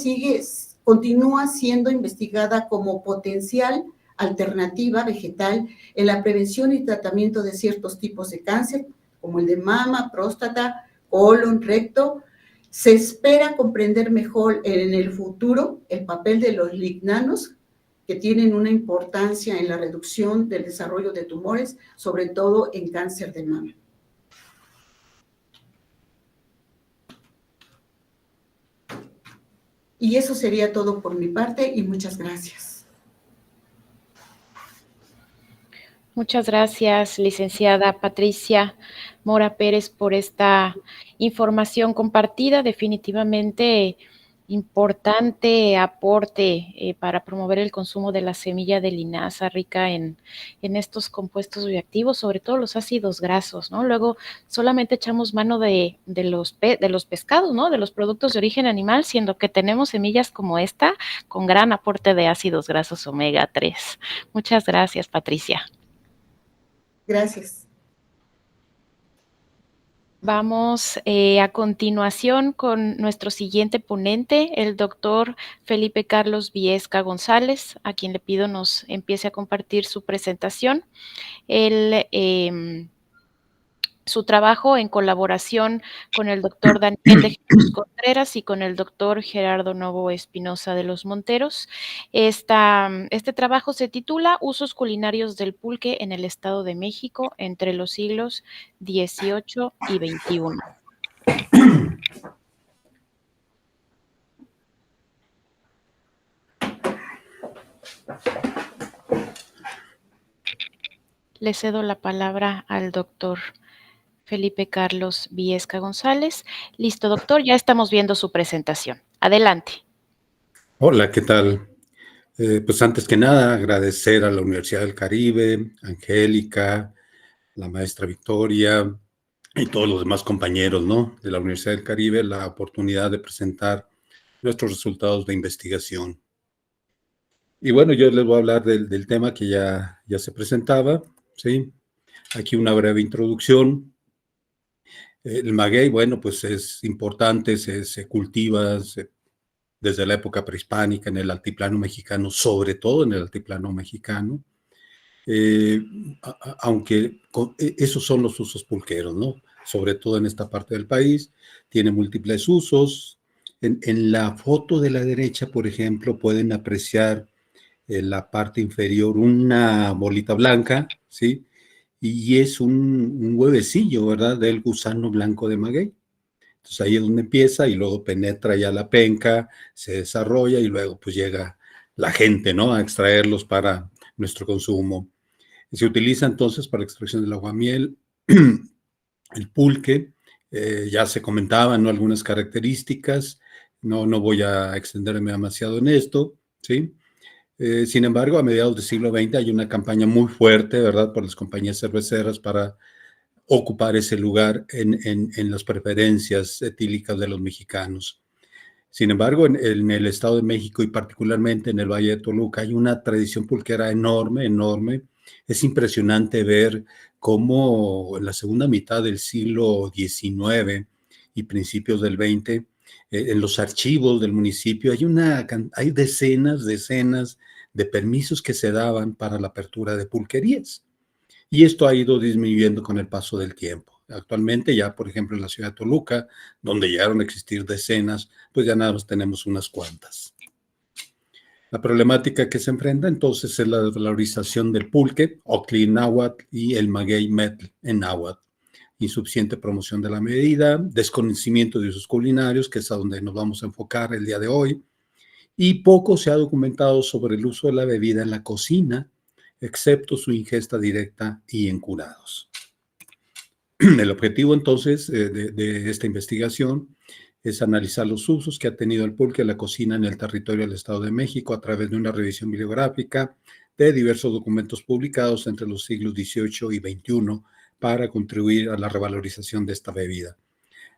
continúa siendo investigada como potencial alternativa vegetal en la prevención y tratamiento de ciertos tipos de cáncer, como el de mama, próstata, colon, recto. Se espera comprender mejor en el futuro el papel de los lignanos, que tienen una importancia en la reducción del desarrollo de tumores, sobre todo en cáncer de mama. Y eso sería todo por mi parte y muchas gracias. Muchas gracias, licenciada Patricia Mora Pérez, por esta información compartida. Definitivamente importante aporte para promover el consumo de la semilla de linaza rica en estos compuestos bioactivos, sobre todo los ácidos grasos, ¿no? Luego solamente echamos mano de los pescados, ¿no? De los productos de origen animal, siendo que tenemos semillas como esta con gran aporte de ácidos grasos omega 3. Muchas gracias, Patricia. Gracias. Vamos a continuación con nuestro siguiente ponente, el doctor Felipe Carlos Viesca González, a quien le pido nos empiece a compartir su presentación. Su trabajo en colaboración con el doctor Daniel de Jesús Contreras y con el doctor Gerardo Novo Espinosa de los Monteros. Este trabajo se titula Usos culinarios del pulque en el Estado de México entre los siglos XVIII y XXI. Le cedo la palabra al doctor Felipe Carlos Viesca González. Listo, doctor, ya estamos viendo su presentación. Adelante. Hola, ¿qué tal? Pues antes que nada, agradecer a la Universidad del Caribe, Angélica, la maestra Victoria y todos los demás compañeros, ¿no?, de la Universidad del Caribe, la oportunidad de presentar nuestros resultados de investigación. Y bueno, yo les voy a hablar del tema que ya se presentaba, ¿sí? Aquí una breve introducción. El maguey, bueno, pues es importante, se cultiva desde la época prehispánica en el altiplano mexicano, sobre todo en el altiplano mexicano, aunque esos son los usos pulqueros, ¿no? Sobre todo en esta parte del país, tiene múltiples usos. En la foto de la derecha, por ejemplo, pueden apreciar en la parte inferior una bolita blanca, ¿sí? Y es un huevecillo, ¿verdad?, del gusano blanco de maguey. Entonces ahí es donde empieza y luego penetra ya la penca, se desarrolla y luego pues llega la gente, ¿no?, a extraerlos para nuestro consumo. Se utiliza entonces para la extracción del aguamiel, el pulque, ya se comentaban, ¿no?, algunas características, no voy a extenderme demasiado en esto, ¿sí? Sin embargo, a mediados del siglo XX hay una campaña muy fuerte, ¿verdad?, por las compañías cerveceras para ocupar ese lugar en las preferencias etílicas de los mexicanos. Sin embargo, en el Estado de México y particularmente en el Valle de Toluca hay una tradición pulquera enorme, enorme. Es impresionante ver cómo en la segunda mitad del siglo XIX y principios del XX en los archivos del municipio hay decenas de permisos que se daban para la apertura de pulquerías. Y esto ha ido disminuyendo con el paso del tiempo. Actualmente ya, por ejemplo, en la ciudad de Toluca, donde llegaron a existir decenas, pues ya nada más tenemos unas cuantas. La problemática que se enfrenta entonces es la valorización del pulque, octli en náhuatl, y el maguey metl en náhuatl. Insuficiente promoción de la medida, desconocimiento de usos culinarios, que es a donde nos vamos a enfocar el día de hoy, y poco se ha documentado sobre el uso de la bebida en la cocina, excepto su ingesta directa y en curados. El objetivo entonces de esta investigación es analizar los usos que ha tenido el pulque en la cocina en el territorio del Estado de México a través de una revisión bibliográfica de diversos documentos publicados entre los siglos XVIII y XXI para contribuir a la revalorización de esta bebida.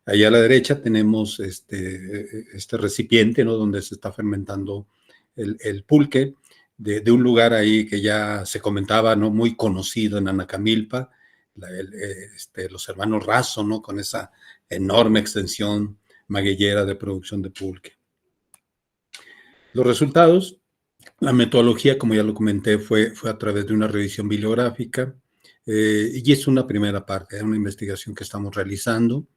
Allá a la derecha tenemos este recipiente, ¿no?, donde se está fermentando el pulque, de un lugar ahí que ya se comentaba, ¿no?, muy conocido en Anacamilpa, los hermanos Razo, ¿no?, con esa enorme extensión magueyera de producción de pulque. Los resultados, la metodología, como ya lo comenté, fue a través de una revisión bibliográfica, y es una primera parte de una investigación que estamos realizando.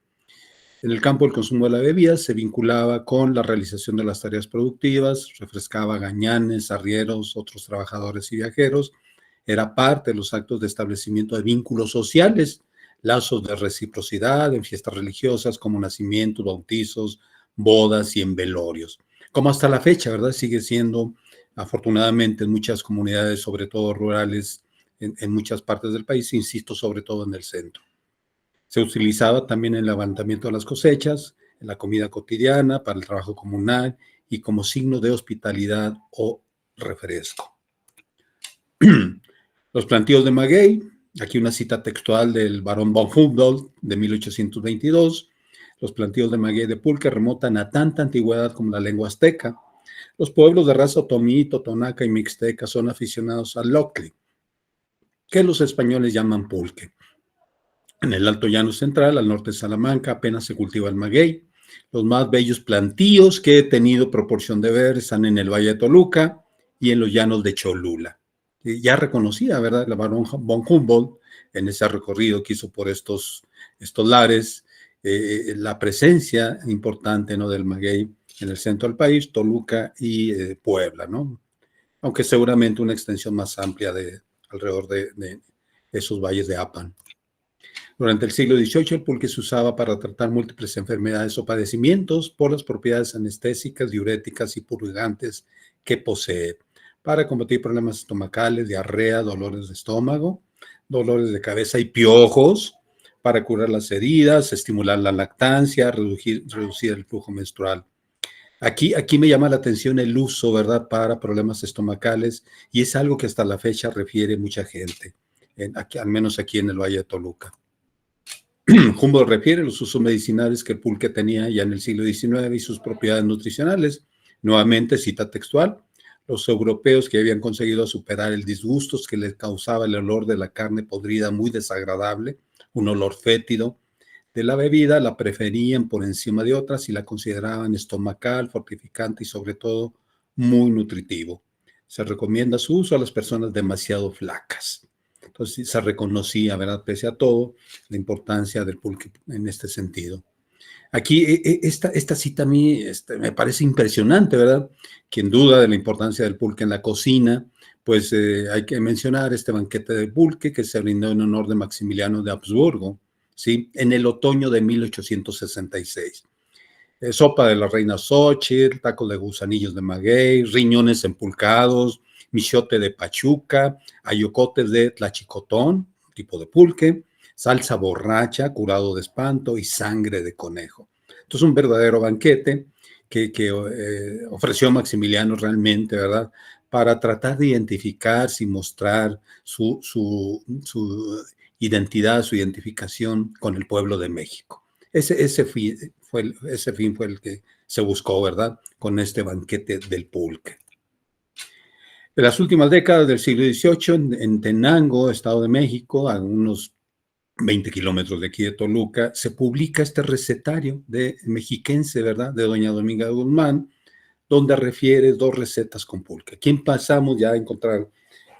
En el campo del consumo de la bebida se vinculaba con la realización de las tareas productivas, refrescaba gañanes, arrieros, otros trabajadores y viajeros, era parte de los actos de establecimiento de vínculos sociales, lazos de reciprocidad en fiestas religiosas como nacimientos, bautizos, bodas y en velorios. Como hasta la fecha, ¿verdad? Sigue siendo, afortunadamente, en muchas comunidades, sobre todo rurales, en muchas partes del país, insisto, sobre todo en el centro. Se utilizaba también en el levantamiento de las cosechas, en la comida cotidiana, para el trabajo comunal y como signo de hospitalidad o refresco. Los plantíos de maguey, aquí una cita textual del barón von Humboldt de 1822. Los plantíos de maguey de pulque remontan a tanta antigüedad como la lengua azteca. Los pueblos de raza otomí, totonaca y mixteca son aficionados al octli, que los españoles llaman pulque. En el Alto Llano Central, al norte de Salamanca, apenas se cultiva el maguey. Los más bellos plantíos que he tenido proporción de ver están en el Valle de Toluca y en los llanos de Cholula. Ya reconocía, ¿verdad?, el barón von Humboldt en ese recorrido que hizo por estos lares, la presencia importante, ¿no?, del maguey en el centro del país, Toluca y Puebla, ¿no? Aunque seguramente una extensión más amplia alrededor de esos valles de Apan. Durante el siglo XVIII, el pulque se usaba para tratar múltiples enfermedades o padecimientos por las propiedades anestésicas, diuréticas y purgantes que posee, para combatir problemas estomacales, diarrea, dolores de estómago, dolores de cabeza y piojos, para curar las heridas, estimular la lactancia, reducir el flujo menstrual. Aquí me llama la atención el uso, ¿verdad?, para problemas estomacales, y es algo que hasta la fecha refiere mucha gente, al menos aquí en el Valle de Toluca. Humboldt refiere los usos medicinales que el pulque tenía ya en el siglo XIX y sus propiedades nutricionales. Nuevamente, cita textual: los europeos que habían conseguido superar el disgusto que les causaba el olor de la carne podrida muy desagradable, un olor fétido de la bebida, la preferían por encima de otras y la consideraban estomacal, fortificante y sobre todo muy nutritivo. Se recomienda su uso a las personas demasiado flacas. Entonces se reconocía, ¿verdad?, pese a todo, la importancia del pulque en este sentido. Aquí esta cita a mí me parece impresionante, ¿verdad? Quien duda de la importancia del pulque en la cocina, pues hay que mencionar este banquete de pulque que se brindó en honor de Maximiliano de Habsburgo, ¿sí?, en el otoño de 1866. Sopa de la reina Xóchitl, tacos de gusanillos de maguey, riñones empulcados, michote de Pachuca, ayocotes de tlachicotón, tipo de pulque, salsa borracha, curado de espanto y sangre de conejo. Entonces, un verdadero banquete que ofreció Maximiliano realmente, ¿verdad?, para tratar de identificarse y mostrar su identidad, su identificación con el pueblo de México. Ese fin fue el que se buscó, ¿verdad?, con este banquete del pulque. En las últimas décadas del siglo XVIII, en Tenango, Estado de México, a unos 20 kilómetros de aquí de Toluca, se publica este recetario de mexiquense, ¿verdad?, de doña Dominga de Guzmán, donde refiere 2 recetas con pulque. Aquí pasamos ya a encontrar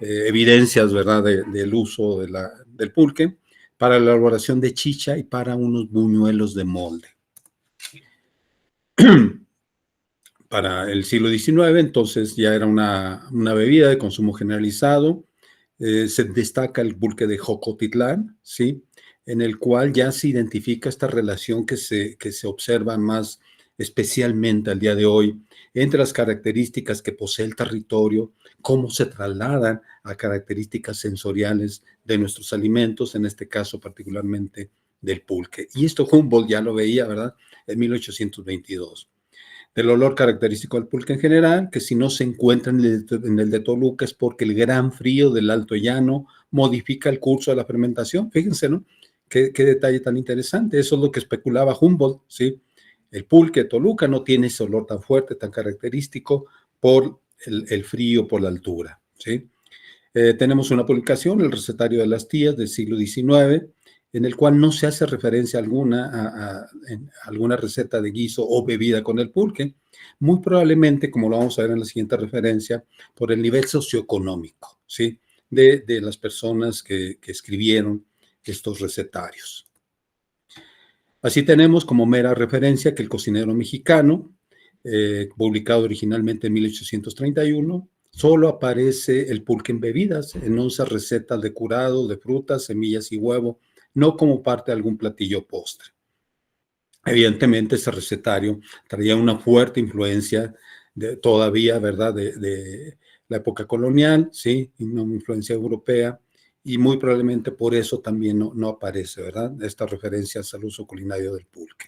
evidencias, ¿verdad?, del uso del pulque para la elaboración de chicha y para unos buñuelos de molde. Para el siglo XIX, entonces ya era una bebida de consumo generalizado. Se destaca el pulque de Jocotitlán, ¿sí?, en el cual ya se identifica esta relación que se observa más especialmente al día de hoy entre las características que posee el territorio, cómo se trasladan a características sensoriales de nuestros alimentos, en este caso particularmente del pulque. Y esto Humboldt ya lo veía, ¿verdad?, en 1822. Del olor característico del pulque en general, que si no se encuentra en el de Toluca es porque el gran frío del Alto Llano modifica el curso de la fermentación. Fíjense, ¿no? Qué detalle tan interesante. Eso es lo que especulaba Humboldt, ¿sí? El pulque de Toluca no tiene ese olor tan fuerte, tan característico por el frío, por la altura, ¿sí? Tenemos una publicación, el recetario de las tías del siglo XIX, en el cual no se hace referencia alguna a alguna receta de guiso o bebida con el pulque, muy probablemente, como lo vamos a ver en la siguiente referencia, por el nivel socioeconómico, ¿sí?, de las personas que escribieron estos recetarios. Así tenemos como mera referencia que el cocinero mexicano, publicado originalmente en 1831, solo aparece el pulque en bebidas, en 11 recetas de curado, de frutas, semillas y huevo, no como parte de algún platillo postre. Evidentemente, ese recetario traía una fuerte influencia todavía, ¿verdad?, de la época colonial, ¿sí?, y una influencia europea, y muy probablemente por eso también no aparece, ¿verdad?, esta referencia al uso culinario del pulque.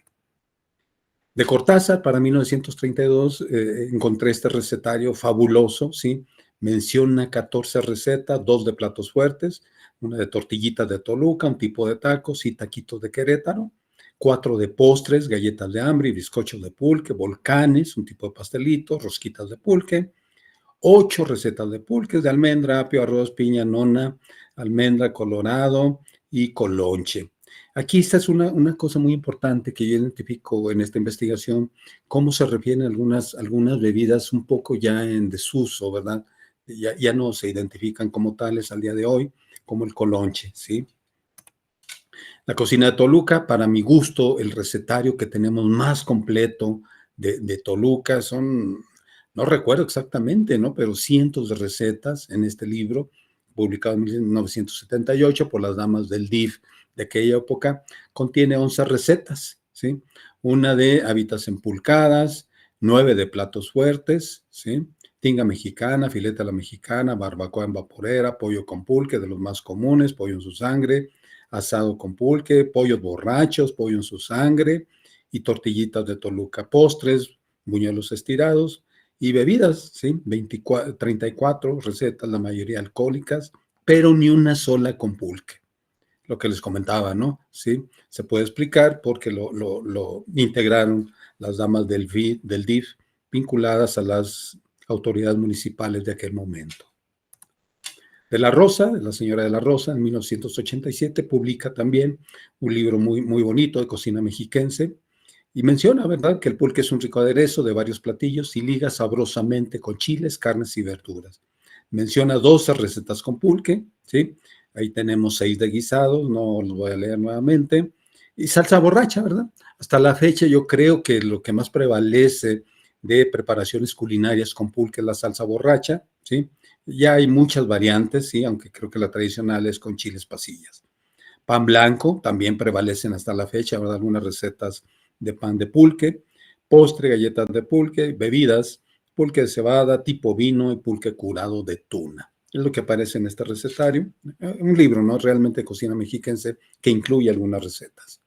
De Cortázar, para 1932, encontré este recetario fabuloso, ¿sí? Menciona 14 recetas, 2 de platos fuertes, una de tortillitas de Toluca, un tipo de tacos y taquitos de Querétaro, 4 de postres, galletas de hambre y bizcochos de pulque, volcanes, un tipo de pastelito, rosquitas de pulque, 8 recetas de pulques de almendra, apio, arroz, piña, nona, almendra, colorado y colonche. Aquí esta es una cosa muy importante que yo identifico en esta investigación, cómo se refieren algunas bebidas un poco ya en desuso, ¿verdad? Ya no se identifican como tales al día de hoy, como el colonche, ¿sí? La cocina de Toluca, para mi gusto, el recetario que tenemos más completo de Toluca son, no recuerdo exactamente, ¿no?, pero cientos de recetas en este libro, publicado en 1978 por las damas del DIF de aquella época, contiene 11 recetas, ¿sí? Una de habitas empulcadas, 9 de platos fuertes, ¿sí?, tinga mexicana, fileta a la mexicana, barbacoa en vaporera, pollo con pulque, de los más comunes, pollo en su sangre, asado con pulque, pollos borrachos, pollo en su sangre y tortillitas de Toluca, postres, buñuelos estirados y bebidas, ¿sí? 34 recetas, la mayoría alcohólicas, pero ni una sola con pulque. Lo que les comentaba, ¿no? Sí, se puede explicar porque lo integraron las damas del DIF vinculadas a las autoridades municipales de aquel momento. De la Rosa, la señora de la Rosa, en 1987, publica también un libro muy, muy bonito de cocina mexiquense y menciona, ¿verdad?, que el pulque es un rico aderezo de varios platillos y liga sabrosamente con chiles, carnes y verduras. Menciona 12 recetas con pulque, ¿sí? Ahí tenemos 6 de guisados, no los voy a leer nuevamente. Y salsa borracha, ¿verdad? Hasta la fecha yo creo que lo que más prevalece de preparaciones culinarias con pulque es la salsa borracha, ¿sí? Ya hay muchas variantes, sí, aunque creo que la tradicional es con chiles pasillas. Pan blanco, también prevalecen hasta la fecha, ¿verdad?, algunas recetas de pan de pulque, postre, galletas de pulque, bebidas, pulque de cebada, tipo vino y pulque curado de tuna. Es lo que aparece en este recetario, un libro, ¿no?, realmente de cocina mexiquense que incluye algunas recetas.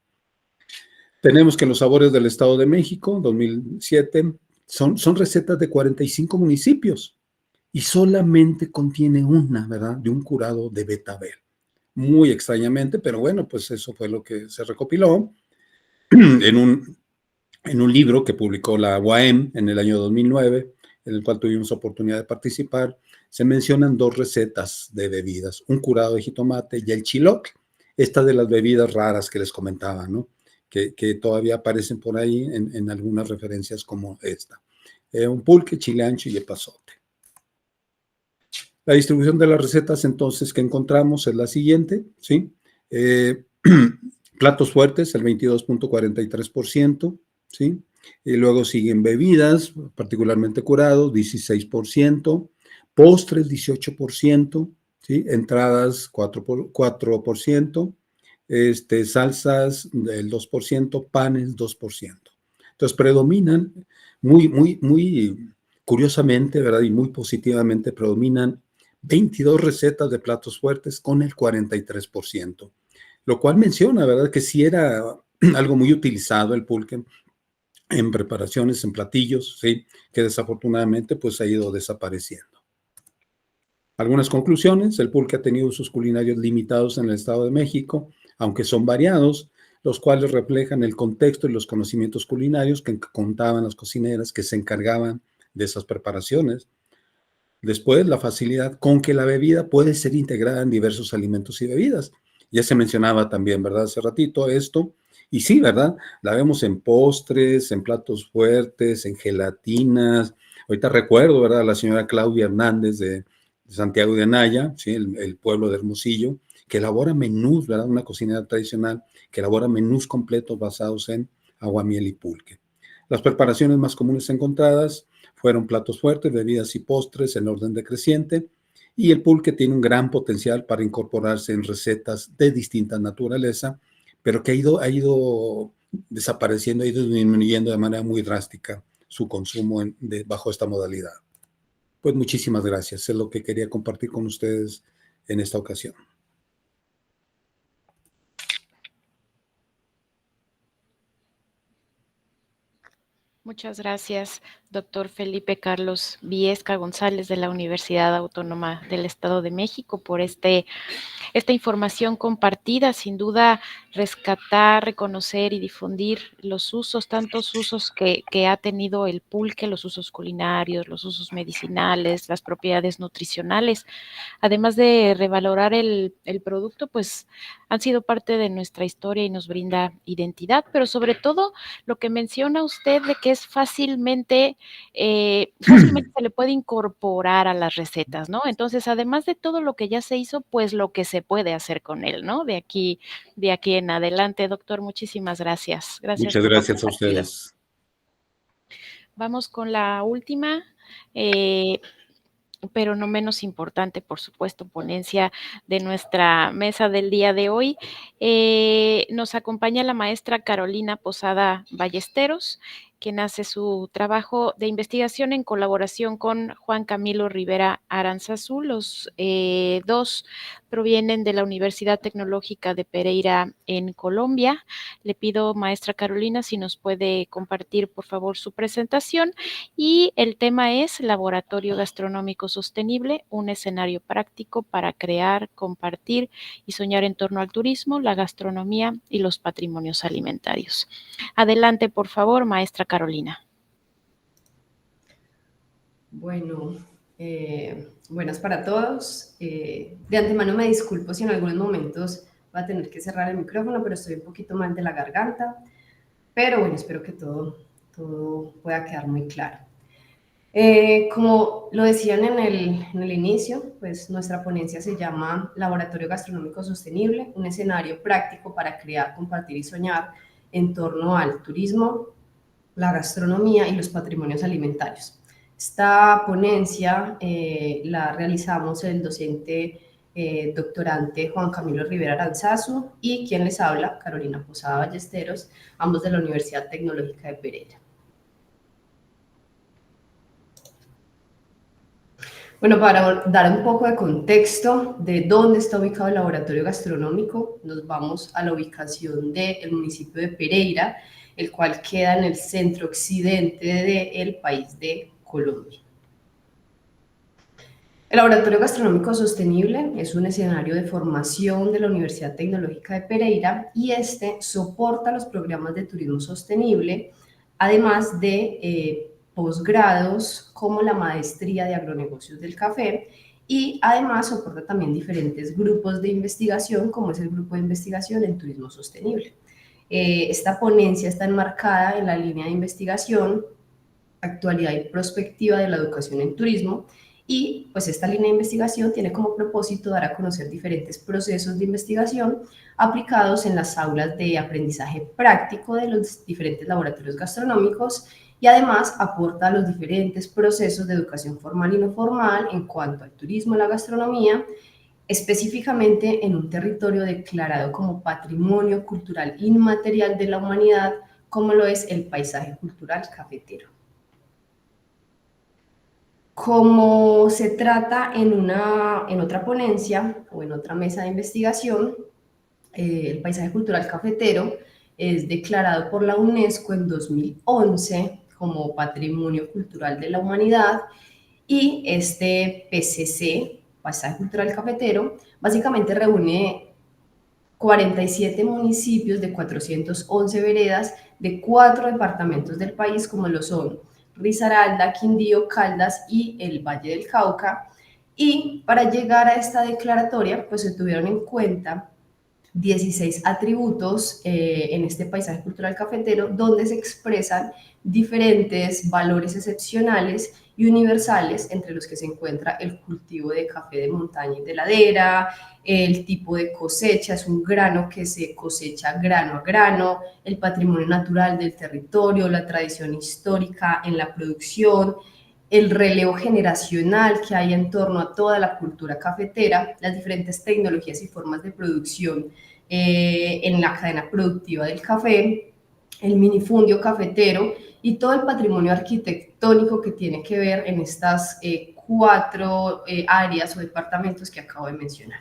Tenemos que los sabores del Estado de México, 2007, son recetas de 45 municipios y solamente contiene una, ¿verdad?, de un curado de betabel. Muy extrañamente, pero bueno, pues eso fue lo que se recopiló en un libro que publicó la UAM en el año 2009, en el cual tuvimos oportunidad de participar. Se mencionan 2 recetas de bebidas, un curado de jitomate y el chilotle. esta de las bebidas raras que les comentaba, ¿no? Que todavía aparecen por ahí en algunas referencias como esta. Un pulque, chile ancho y epazote. La distribución de las recetas entonces que encontramos es la siguiente, ¿sí? Platos fuertes, el 22.43%, ¿sí? Y luego siguen bebidas, particularmente curados, 16%, postres, 18%, ¿sí? Entradas, 4%, salsas, el 2%, panes, 2%. Entonces predominan muy curiosamente, ¿verdad? Y muy positivamente predominan 22 recetas de platos fuertes con el 43%, lo cual menciona, ¿verdad?, que sí era algo muy utilizado el pulque en preparaciones, en platillos, ¿sí?, que desafortunadamente pues ha ido desapareciendo. Algunas conclusiones: el pulque ha tenido usos culinarios limitados en el Estado de México, aunque son variados, los cuales reflejan el contexto y los conocimientos culinarios que contaban las cocineras que se encargaban de esas preparaciones. Después, la facilidad con que la bebida puede ser integrada en diversos alimentos y bebidas. Ya se mencionaba también, ¿verdad?, hace ratito esto. Y sí, ¿verdad? La vemos en postres, en platos fuertes, en gelatinas. Ahorita recuerdo, ¿verdad?, a la señora Claudia Hernández de Santiago de Anaya, ¿sí?, el pueblo de Hermosillo, que elabora menús, ¿verdad?, una cocinera tradicional que elabora menús completos basados en aguamiel y pulque. Las preparaciones más comunes encontradas fueron platos fuertes, bebidas y postres en orden decreciente, y el pulque tiene un gran potencial para incorporarse en recetas de distinta naturaleza, pero que ha ido desapareciendo, ha ido disminuyendo de manera muy drástica su consumo bajo esta modalidad. Pues muchísimas gracias, es lo que quería compartir con ustedes en esta ocasión. Muchas gracias, doctor Felipe Carlos Viesca González de la Universidad Autónoma del Estado de México, por esta información compartida. Sin duda, rescatar, reconocer y difundir los usos, tantos usos que ha tenido el pulque, los usos culinarios, los usos medicinales, las propiedades nutricionales, además de revalorar el producto, pues han sido parte de nuestra historia y nos brinda identidad, pero sobre todo lo que menciona usted de que es fácilmente se le puede incorporar a las recetas, ¿no? Entonces, además de todo lo que ya se hizo, pues lo que se puede hacer con él, ¿no? De aquí en adelante, doctor, muchísimas gracias. Gracias Muchas por lo gracias a compartido. ustedes. Vamos con la última, pero no menos importante, por supuesto, ponencia de nuestra mesa del día de hoy. Nos acompaña la maestra Carolina Posada Ballesteros, quien hace su trabajo de investigación en colaboración con Juan Camilo Rivera Aranzazú. Los dos provienen de la Universidad Tecnológica de Pereira en Colombia. Le pido, maestra Carolina, si nos puede compartir, por favor, su presentación. Y el tema es Laboratorio Gastronómico Sostenible, un escenario práctico para crear, compartir y soñar en torno al turismo, la gastronomía y los patrimonios alimentarios. Adelante, por favor, maestra Carolina. Bueno, buenas para todos. De antemano me disculpo si en algunos momentos va a tener que cerrar el micrófono, pero estoy un poquito mal de la garganta. Pero bueno, espero que todo pueda quedar muy claro. Como lo decían en el inicio, pues nuestra ponencia se llama Laboratorio Gastronómico Sostenible, un escenario práctico para crear, compartir y soñar en torno al turismo, la gastronomía y los patrimonios alimentarios. Esta ponencia la realizamos el docente doctorante Juan Camilo Rivera Aranzazú y quien les habla, Carolina Posada Ballesteros, ambos de la Universidad Tecnológica de Pereira. Bueno, para dar un poco de contexto de dónde está ubicado el laboratorio gastronómico, nos vamos a la ubicación del municipio de Pereira, el cual queda en el centro occidente del país de Colombia. El Laboratorio Gastronómico Sostenible es un escenario de formación de la Universidad Tecnológica de Pereira y este soporta los programas de turismo sostenible, además de posgrados como la maestría de agronegocios del café y además soporta también diferentes grupos de investigación, como es el Grupo de Investigación en Turismo Sostenible. Esta ponencia está enmarcada en la línea de investigación, actualidad y prospectiva de la educación en turismo, y pues esta línea de investigación tiene como propósito dar a conocer diferentes procesos de investigación aplicados en las aulas de aprendizaje práctico de los diferentes laboratorios gastronómicos, y además aporta a los diferentes procesos de educación formal y no formal en cuanto al turismo y la gastronomía, específicamente en un territorio declarado como Patrimonio Cultural Inmaterial de la Humanidad, como lo es el paisaje cultural cafetero. Como se trata en otra ponencia o en otra mesa de investigación, el paisaje cultural cafetero es declarado por la UNESCO en 2011 como Patrimonio Cultural de la Humanidad, y este PCC, Paisaje Cultural Cafetero, básicamente reúne 47 municipios de 411 veredas de 4 departamentos del país, como lo son Risaralda, Quindío, Caldas y el Valle del Cauca. Y para llegar a esta declaratoria, pues se tuvieron en cuenta 16 atributos en este paisaje cultural cafetero, donde se expresan diferentes valores excepcionales y universales, entre los que se encuentra el cultivo de café de montaña y de ladera, el tipo de cosecha, es un grano que se cosecha grano a grano, el patrimonio natural del territorio, la tradición histórica en la producción, el relevo generacional que hay en torno a toda la cultura cafetera, las diferentes tecnologías y formas de producción en la cadena productiva del café, el minifundio cafetero y todo el patrimonio arquitectónico que tiene que ver en estas 4 áreas o departamentos que acabo de mencionar.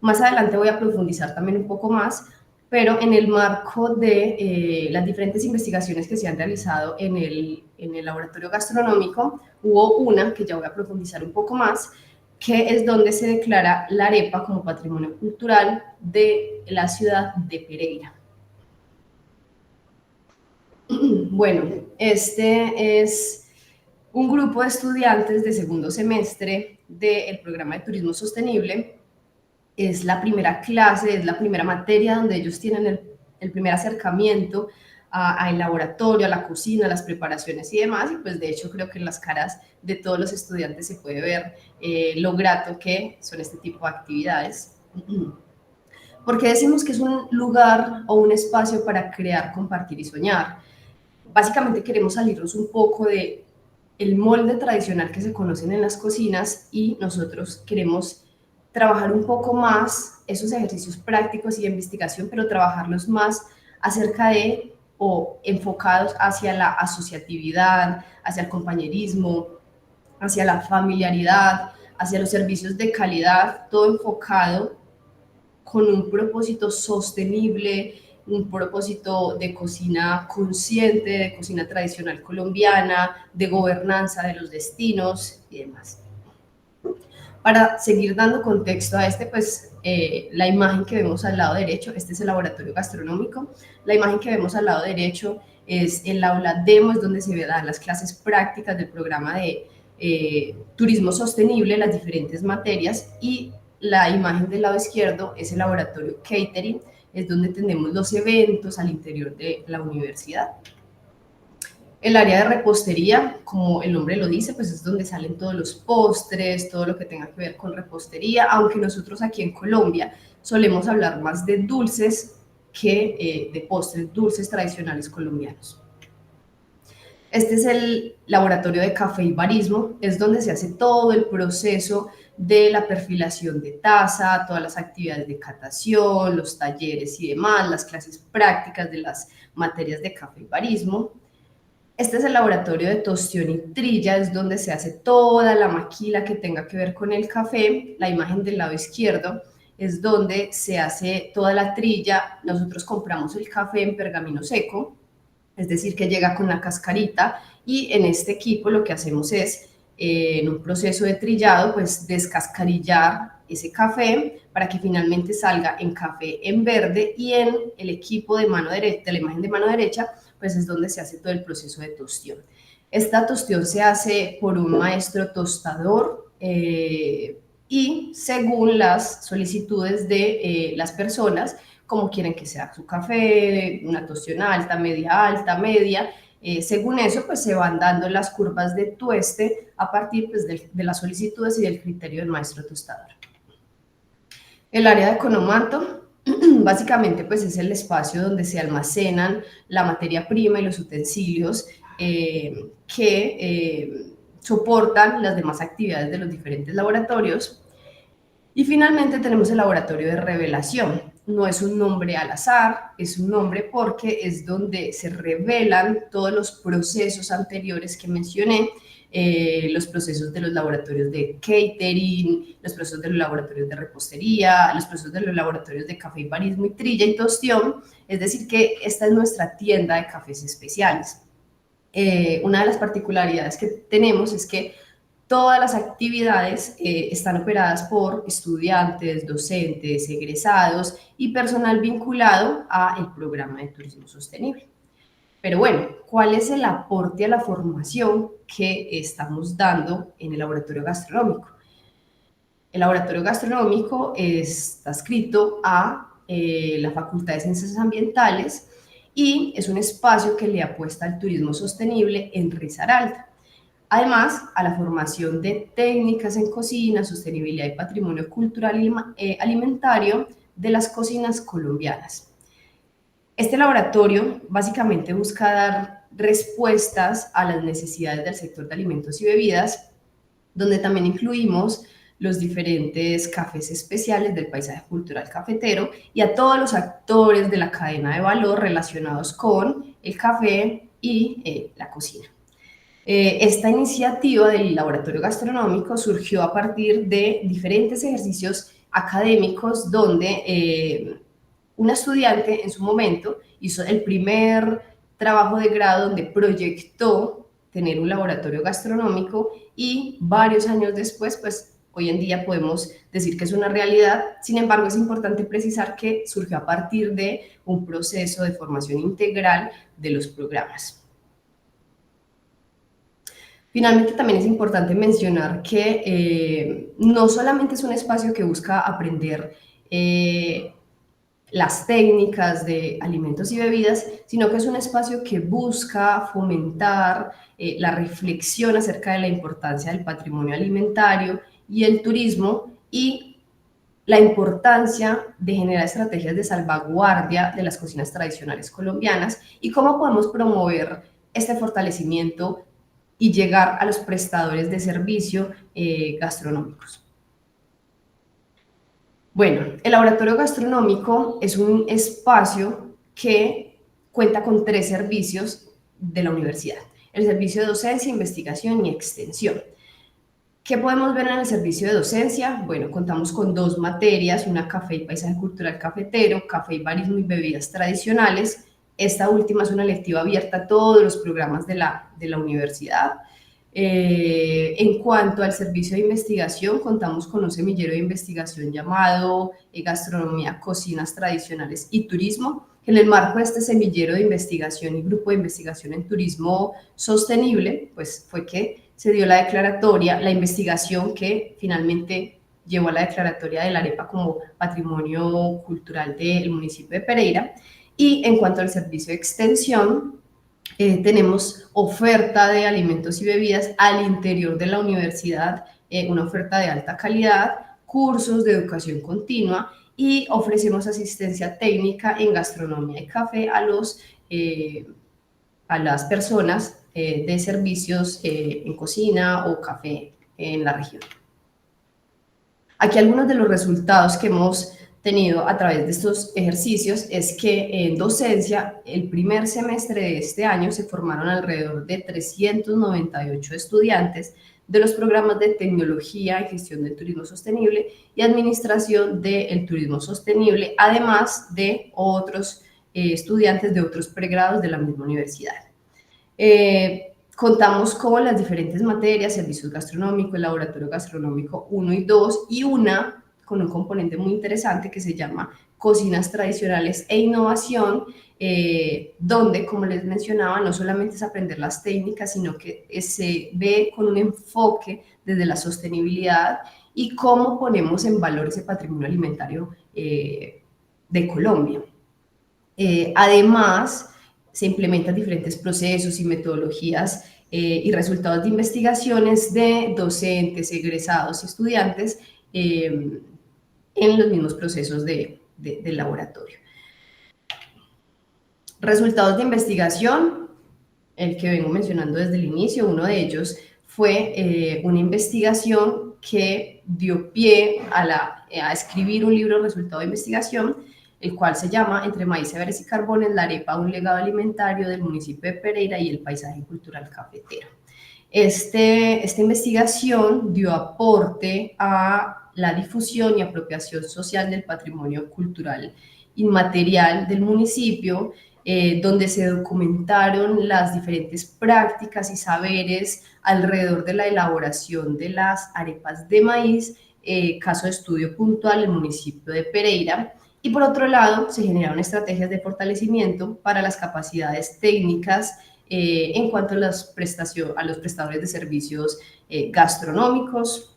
Más adelante voy a profundizar también un poco más, pero en el marco de las diferentes investigaciones que se han realizado en el laboratorio gastronómico, hubo una que ya voy a profundizar un poco más, que es donde se declara la arepa como patrimonio cultural de la ciudad de Pereira. Bueno, este es un grupo de estudiantes de segundo semestre del programa de Turismo Sostenible. Es la primera clase, es la primera materia donde ellos tienen el primer acercamiento al laboratorio, a la cocina, a las preparaciones y demás, y pues de hecho creo que en las caras de todos los estudiantes se puede ver lo grato que son este tipo de actividades. Porque decimos que es un lugar o un espacio para crear, compartir y soñar. Básicamente queremos salirnos un poco de el molde tradicional que se conocen en las cocinas, y nosotros queremos trabajar un poco más esos ejercicios prácticos y de investigación, pero trabajarlos más acerca de o enfocados hacia la asociatividad, hacia el compañerismo, hacia la familiaridad, hacia los servicios de calidad, todo enfocado con un propósito sostenible, un propósito de cocina consciente, de cocina tradicional colombiana, de gobernanza de los destinos y demás. Para seguir dando contexto a pues la imagen que vemos al lado derecho, este es el laboratorio gastronómico, la imagen que vemos al lado derecho es el aula demo, es donde se dan las clases prácticas del programa de turismo sostenible, las diferentes materias, y la imagen del lado izquierdo es el laboratorio catering, es donde tenemos los eventos al interior de la universidad. El área de repostería, como el nombre lo dice, pues es donde salen todos los postres, todo lo que tenga que ver con repostería, aunque nosotros aquí en Colombia solemos hablar más de dulces que de postres, dulces tradicionales colombianos. Este es el laboratorio de café y barismo, es donde se hace todo el proceso de la perfilación de taza, todas las actividades de catación, los talleres y demás, las clases prácticas de las materias de café y barismo. Este es el laboratorio de tostión y trilla, es donde se hace toda la maquila que tenga que ver con el café. La imagen del lado izquierdo es donde se hace toda la trilla. Nosotros compramos el café en pergamino seco, es decir, que llega con la cascarita, y en este equipo lo que hacemos es, en un proceso de trillado, pues descascarillar ese café para que finalmente salga en café en verde, y en el equipo de mano derecha, de la imagen de mano derecha, pues es donde se hace todo el proceso de tostión. Esta tostión se hace por un maestro tostador y según las solicitudes de las personas, como quieren que sea su café, una tostión alta, media, según eso, pues se van dando las curvas de tueste a partir pues, de las solicitudes y del criterio del maestro tostador. El área de economato, básicamente, pues es el espacio donde se almacenan la materia prima y los utensilios que soportan las demás actividades de los diferentes laboratorios. Y finalmente tenemos el laboratorio de revelación. No es un nombre al azar, es un nombre porque es donde se revelan todos los procesos anteriores que mencioné, los procesos de los laboratorios de catering, los procesos de los laboratorios de repostería, los procesos de los laboratorios de café y barismo y trilla y tostión. Es decir, que esta es nuestra tienda de cafés especiales. Una de las particularidades que tenemos es que todas las actividades están operadas por estudiantes, docentes, egresados y personal vinculado al programa de turismo sostenible. Pero bueno, ¿cuál es el aporte a la formación que estamos dando en el laboratorio gastronómico? El laboratorio gastronómico está adscrito a la Facultad de Ciencias Ambientales y es un espacio que le apuesta al turismo sostenible en Risaralda. Además, a la formación de técnicas en cocina, sostenibilidad y patrimonio cultural y alimentario de las cocinas colombianas. Este laboratorio básicamente busca dar respuestas a las necesidades del sector de alimentos y bebidas, donde también incluimos los diferentes cafés especiales del paisaje cultural cafetero y a todos los actores de la cadena de valor relacionados con el café y la cocina. Esta iniciativa del laboratorio gastronómico surgió a partir de diferentes ejercicios académicos donde una estudiante en su momento hizo el primer trabajo de grado donde proyectó tener un laboratorio gastronómico y varios años después, pues hoy en día podemos decir que es una realidad. Sin embargo, es importante precisar que surgió a partir de un proceso de formación integral de los programas. Finalmente, también es importante mencionar que no solamente es un espacio que busca aprender las técnicas de alimentos y bebidas, sino que es un espacio que busca fomentar la reflexión acerca de la importancia del patrimonio alimentario y el turismo y la importancia de generar estrategias de salvaguardia de las cocinas tradicionales colombianas y cómo podemos promover este fortalecimiento y llegar a los prestadores de servicio gastronómicos. Bueno, el laboratorio gastronómico es un espacio que cuenta con 3 servicios de la universidad: el servicio de docencia, investigación y extensión. ¿Qué podemos ver en el servicio de docencia? Bueno, contamos con 2 materias, una café y paisaje cultural cafetero, café y barismo y bebidas tradicionales. Esta última es una electiva abierta a todos los programas de la universidad. En cuanto al servicio de investigación, contamos con un semillero de investigación llamado Gastronomía, Cocinas Tradicionales y Turismo. En el marco de este semillero de investigación y grupo de investigación en turismo sostenible, pues fue que se dio la declaratoria, la investigación que finalmente llevó a la declaratoria de la arepa como patrimonio cultural del municipio de Pereira. Y en cuanto al servicio de extensión, tenemos oferta de alimentos y bebidas al interior de la universidad, una oferta de alta calidad, cursos de educación continua y ofrecemos asistencia técnica en gastronomía y café a las personas de servicios en cocina o café en la región. Aquí algunos de los resultados que hemos tenido a través de estos ejercicios es que en docencia, el primer semestre de este año se formaron alrededor de 398 estudiantes de los programas de tecnología y gestión del turismo sostenible y administración del turismo sostenible, además de otros estudiantes de otros pregrados de la misma universidad. Contamos con las diferentes materias, servicios gastronómicos, el laboratorio gastronómico 1 y 2 y una con un componente muy interesante que se llama Cocinas Tradicionales e Innovación, donde, como les mencionaba, no solamente es aprender las técnicas, sino que se ve con un enfoque desde la sostenibilidad y cómo ponemos en valor ese patrimonio alimentario de Colombia. Además, se implementan diferentes procesos y metodologías y resultados de investigaciones de docentes, egresados y estudiantes en los mismos procesos del laboratorio. Resultados de investigación, el que vengo mencionando desde el inicio, uno de ellos fue una investigación que dio pie a escribir un libro de resultado de investigación, el cual se llama Entre maíz, saberes y carbones, la arepa, un legado alimentario del municipio de Pereira y el paisaje cultural cafetero. Esta investigación dio aporte a la difusión y apropiación social del patrimonio cultural inmaterial del municipio, donde se documentaron las diferentes prácticas y saberes alrededor de la elaboración de las arepas de maíz, caso de estudio puntual el municipio de Pereira. Y por otro lado, se generaron estrategias de fortalecimiento para las capacidades técnicas en cuanto a los prestadores de servicios gastronómicos.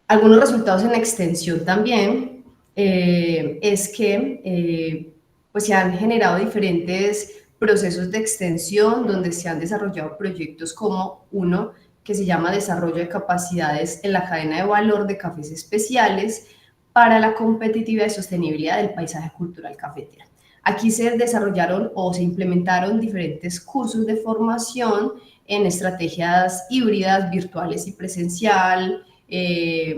Algunos resultados en la extensión también es que pues se han generado diferentes procesos de extensión donde se han desarrollado proyectos como uno que se llama Desarrollo de Capacidades en la Cadena de Valor de Cafés Especiales para la competitividad y sostenibilidad del paisaje cultural cafetero. Aquí se desarrollaron o se implementaron diferentes cursos de formación en estrategias híbridas, virtuales y presencial.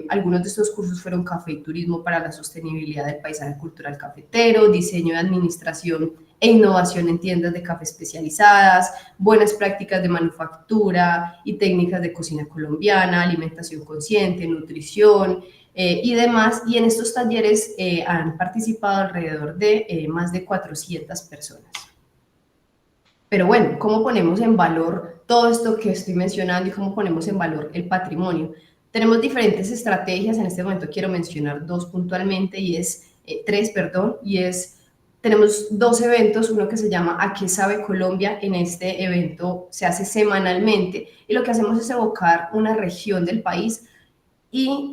Algunos de estos cursos fueron Café y Turismo para la Sostenibilidad del Paisaje Cultural Cafetero, Diseño de Administración e Innovación en Tiendas de Café Especializadas, Buenas Prácticas de Manufactura y Técnicas de Cocina Colombiana, Alimentación Consciente, Nutrición, y demás, y en estos talleres han participado alrededor de más de 400 personas. Pero bueno, ¿cómo ponemos en valor todo esto que estoy mencionando y cómo ponemos en valor el patrimonio? Tenemos diferentes estrategias, en este momento quiero mencionar tenemos dos eventos, uno que se llama ¿A qué sabe Colombia? En este evento se hace semanalmente y lo que hacemos es evocar una región del país y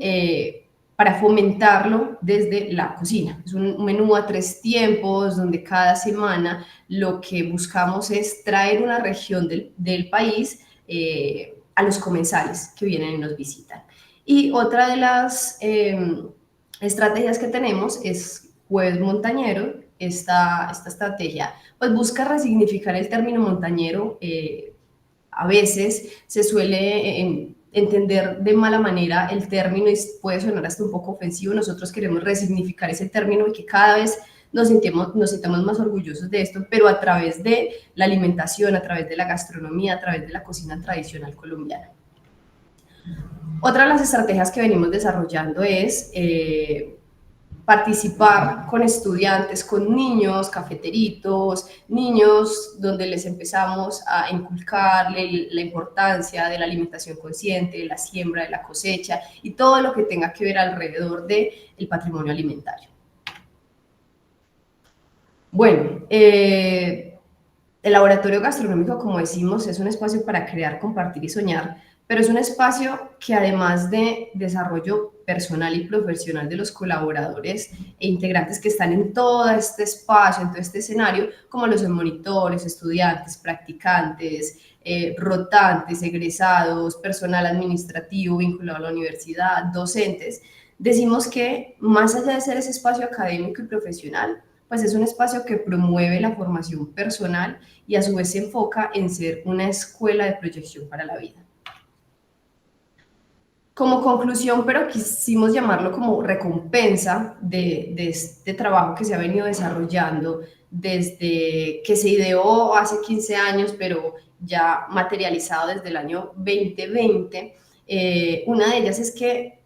para fomentarlo desde la cocina. Es un menú a 3 tiempos, donde cada semana lo que buscamos es traer una región del país a los comensales que vienen y nos visitan. Y otra de las estrategias que tenemos es Jueves Montañero. Esta estrategia pues busca resignificar el término montañero. A veces se suele entender de mala manera el término y puede sonar hasta un poco ofensivo. Nosotros queremos resignificar ese término y que cada vez nos sintamos más orgullosos de esto, pero a través de la alimentación, a través de la gastronomía, a través de la cocina tradicional colombiana. Otra de las estrategias que venimos desarrollando es participar con estudiantes, con niños, cafeteritos, niños donde les empezamos a inculcar la importancia de la alimentación consciente, de la siembra, de la cosecha y todo lo que tenga que ver alrededor del patrimonio alimentario. Bueno, el laboratorio gastronómico, como decimos, es un espacio para crear, compartir y soñar, pero es un espacio que además de desarrollo personal y profesional de los colaboradores e integrantes que están en todo este espacio, en todo este escenario, como los monitores, estudiantes, practicantes, rotantes, egresados, personal administrativo vinculado a la universidad, docentes, decimos que más allá de ser ese espacio académico y profesional, pues es un espacio que promueve la formación personal y a su vez se enfoca en ser una escuela de proyección para la vida. Como conclusión, pero quisimos llamarlo como recompensa de este trabajo que se ha venido desarrollando desde que se ideó hace 15 años, pero ya materializado desde el año 2020. Una de ellas es que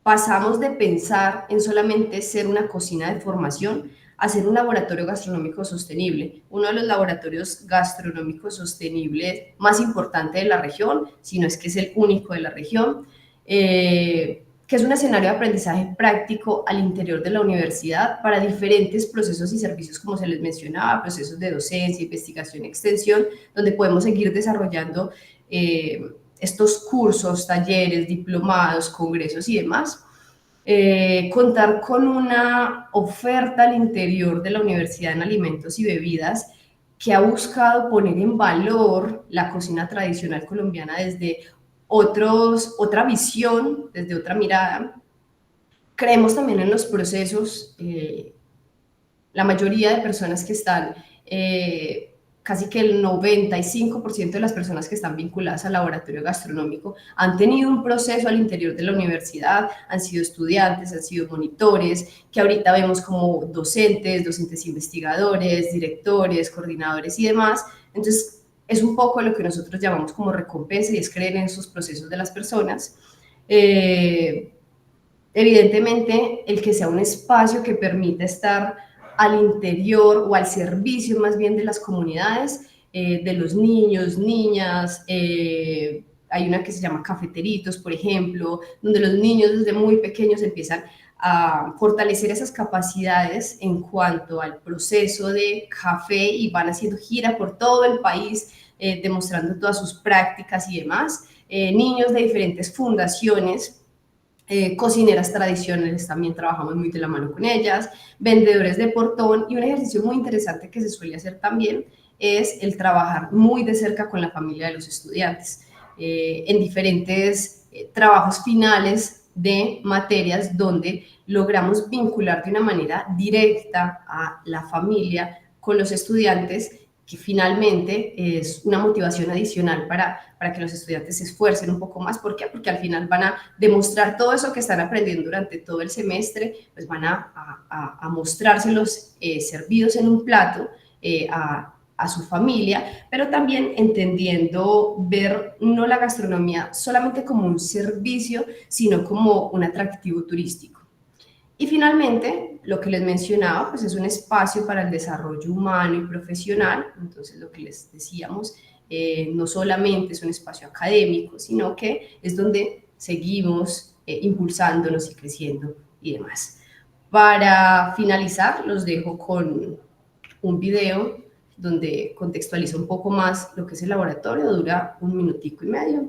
pasamos de pensar en solamente ser una cocina de formación a ser un laboratorio gastronómico sostenible, uno de los laboratorios gastronómicos sostenibles más importantes de la región, si no es que es el único de la región, que es un escenario de aprendizaje práctico al interior de la universidad para diferentes procesos y servicios, como se les mencionaba, procesos de docencia, investigación, extensión, donde podemos seguir desarrollando estos cursos, talleres, diplomados, congresos y demás. Contar con una oferta al interior de la universidad en alimentos y bebidas que ha buscado poner en valor la cocina tradicional colombiana desde otra visión, desde otra mirada. Creemos también en los procesos. La mayoría de personas que están, casi que el 95% de las personas que están vinculadas al laboratorio gastronómico han tenido un proceso al interior de la universidad, han sido estudiantes, han sido monitores, que ahorita vemos como docentes investigadores, directores, coordinadores y demás. Entonces, es un poco lo que nosotros llamamos como recompensa y es creer en esos procesos de las personas. Evidentemente, el que sea un espacio que permita estar al interior o al servicio más bien de las comunidades, de los niños, niñas. Hay una que se llama Cafeteritos, por ejemplo, donde los niños desde muy pequeños empiezan a fortalecer esas capacidades en cuanto al proceso de café y van haciendo gira por todo el país, demostrando todas sus prácticas y demás. Niños de diferentes fundaciones, cocineras tradicionales, también trabajamos muy de la mano con ellas, vendedores de portón, y un ejercicio muy interesante que se suele hacer también es el trabajar muy de cerca con la familia de los estudiantes, en diferentes trabajos finales de materias donde logramos vincular de una manera directa a la familia con los estudiantes, que finalmente es una motivación adicional para que los estudiantes se esfuercen un poco más. ¿Por qué? Porque al final van a demostrar todo eso que están aprendiendo durante todo el semestre, pues van a mostrárselos servidos en un plato a su familia, pero también entendiendo ver no la gastronomía solamente como un servicio, sino como un atractivo turístico. Y finalmente, lo que les mencionaba, pues es un espacio para el desarrollo humano y profesional. Entonces, lo que les decíamos, no solamente es un espacio académico, sino que es donde seguimos impulsándonos y creciendo y demás. Para finalizar, los dejo con un video donde contextualiza un poco más lo que es el laboratorio, dura 1 minutico y medio.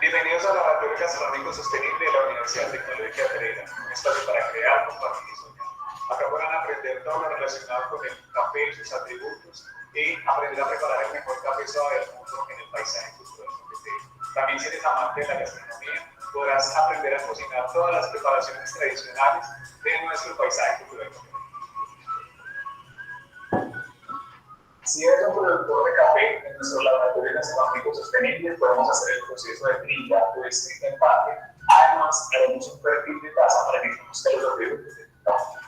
Bienvenidos al Laboratorio Gastronómico Sostenible de la Universidad Tecnológica de Pereira, un espacio para crear, compartir y soñar. Acá podrán aprender todo lo relacionado con el café y sus atributos y aprender a preparar el mejor café suave del mundo en el paisaje cultural cafetero. También, si eres amante de la gastronomía, podrás aprender a cocinar todas las preparaciones tradicionales de nuestro paisaje cultural cafetero. Si eres un productor de café, en nuestro laboratorio gastronómico sostenible podemos hacer el proceso de trilla o estricta empate. Además, haremos un perfil de taza para que conozcan los productos de tu café.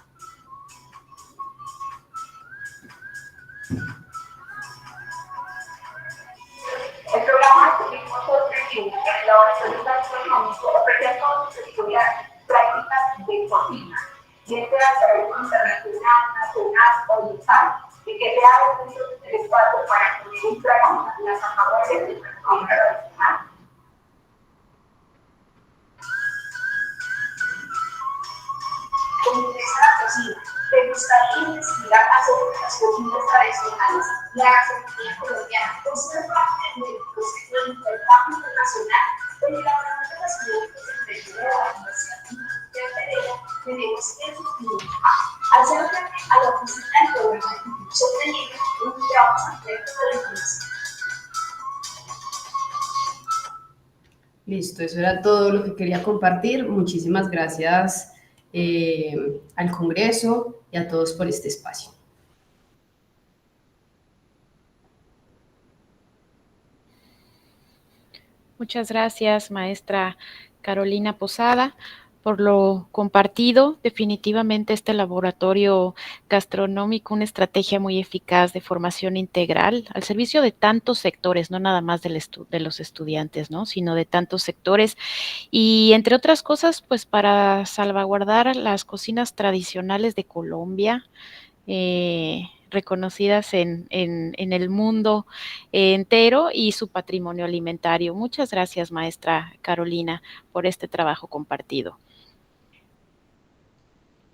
El programa de turismo sostenible en el laboratorio gastronómico ofrece a todos los estudiantes prácticas de cocina, bien sea a través internacional, nacional o local, y que sea el espacio para poner en práctica las actividades de la cocina tradicional. ¿Te interesa la cocina? ¿Te gustaría investigar acerca de las cocinas tradicionales, la gastronomía colombiana, o ser parte del proceso de intercambio internacional? En el laboratorio gastronómico de la Universidad de Pereira tenemos esos minutos. Al ser frente a la oficina del programa de turismo sostenible, un trabajo aspecto de la información. Listo, eso era todo lo que quería compartir. Muchísimas gracias al Congreso y a todos por este espacio. Muchas gracias, maestra Carolina Posada, por lo compartido. Definitivamente este laboratorio gastronómico, una estrategia muy eficaz de formación integral al servicio de tantos sectores, no nada más de los estudiantes, ¿no?, sino de tantos sectores. Y entre otras cosas, pues para salvaguardar las cocinas tradicionales de Colombia, reconocidas en el mundo entero y su patrimonio alimentario. Muchas gracias, maestra Carolina, por este trabajo compartido.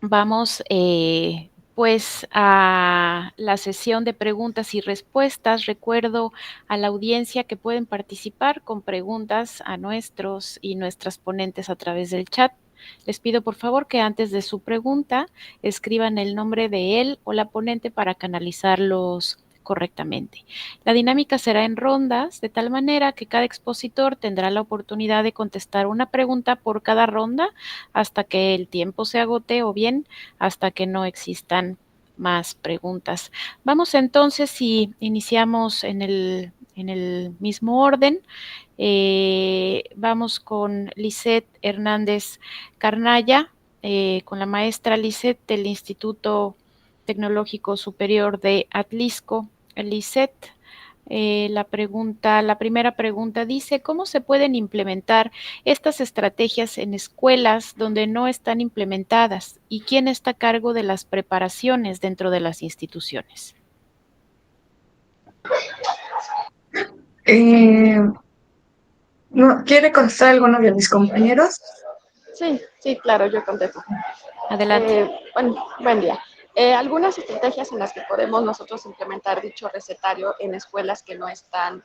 Vamos pues a la sesión de preguntas y respuestas. Recuerdo a la audiencia que pueden participar con preguntas a nuestros y nuestras ponentes a través del chat. Les pido por favor que antes de su pregunta escriban el nombre de él o la ponente para canalizarlos correctamente. La dinámica será en rondas, de tal manera que cada expositor tendrá la oportunidad de contestar una pregunta por cada ronda hasta que el tiempo se agote o bien hasta que no existan más preguntas. Vamos entonces y iniciamos en el mismo orden. Vamos con Lisette Hernández Carnaya, con la maestra Lisette del Instituto Tecnológico Superior de Atlisco. Lisette, la primera pregunta dice, ¿cómo se pueden implementar estas estrategias en escuelas donde no están implementadas? ¿Y quién está a cargo de las preparaciones dentro de las instituciones? ¿No quiere contestar alguno de mis compañeros? Sí, claro, yo contesto. Adelante. Bueno, buen día. Algunas estrategias en las que podemos nosotros implementar dicho recetario en escuelas que no están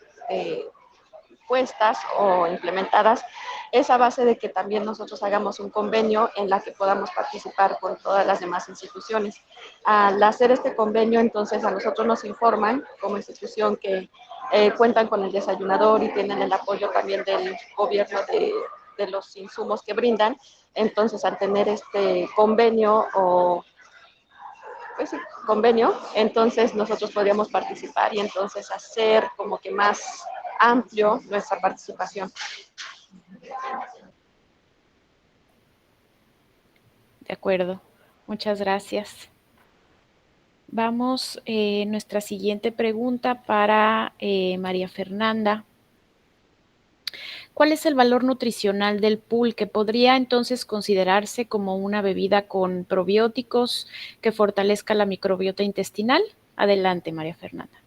puestas o implementadas es a base de que también nosotros hagamos un convenio en la que podamos participar con todas las demás instituciones. Al hacer este convenio, entonces a nosotros nos informan como institución que cuentan con el desayunador y tienen el apoyo también del gobierno de los insumos que brindan. Entonces, al tener este convenio entonces nosotros podríamos participar y entonces hacer como que más amplio nuestra participación. De acuerdo, muchas gracias. Vamos, nuestra siguiente pregunta para María Fernanda. ¿Cuál es el valor nutricional del pulque? ¿Podría entonces considerarse como una bebida con probióticos que fortalezca la microbiota intestinal? Adelante, María Fernanda.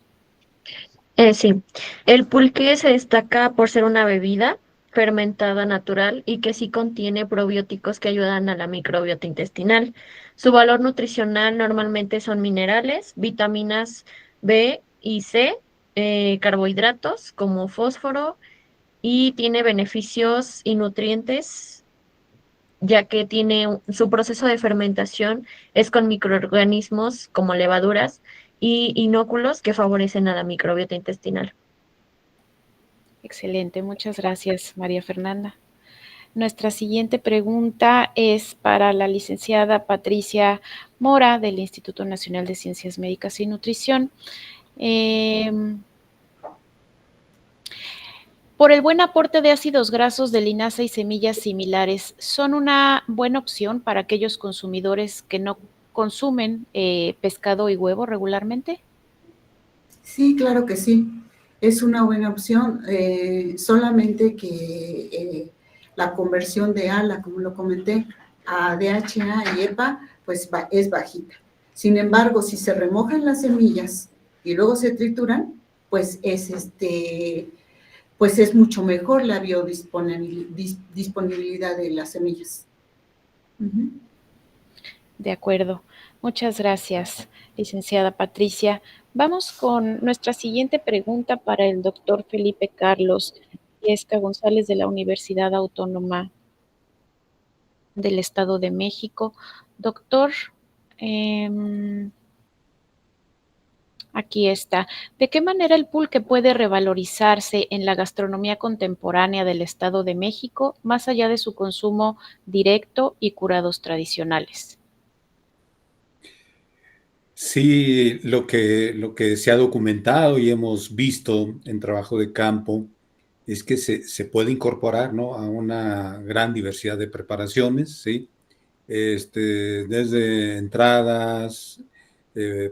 Sí, el pulque se destaca por ser una bebida fermentada natural y que sí contiene probióticos que ayudan a la microbiota intestinal. Su valor nutricional normalmente son minerales, vitaminas B y C, carbohidratos como fósforo y tiene beneficios y nutrientes ya que su proceso de fermentación es con microorganismos como levaduras y inóculos que favorecen a la microbiota intestinal. Excelente, muchas gracias, María Fernanda. Nuestra siguiente pregunta es para la licenciada Patricia Mora del Instituto Nacional de Ciencias Médicas y Nutrición. Por el buen aporte de ácidos grasos de linaza y semillas similares, ¿son una buena opción para aquellos consumidores que no consumen pescado y huevo regularmente? Sí, claro que sí. Es una buena opción, solamente que la conversión de ALA, como lo comenté, a DHA y EPA, pues es bajita. Sin embargo, si se remojan las semillas y luego se trituran, pues es mucho mejor la biodisponibilidad de las semillas. De acuerdo. Muchas gracias, licenciada Patricia. Vamos con nuestra siguiente pregunta para el doctor Felipe Carlos Viesca González de la Universidad Autónoma del Estado de México. Doctor, aquí está. ¿De qué manera el pulque puede revalorizarse en la gastronomía contemporánea del Estado de México, más allá de su consumo directo y curados tradicionales? Sí, lo que se ha documentado y hemos visto en trabajo de campo es que se puede incorporar, ¿no?, a una gran diversidad de preparaciones, ¿sí? Desde entradas,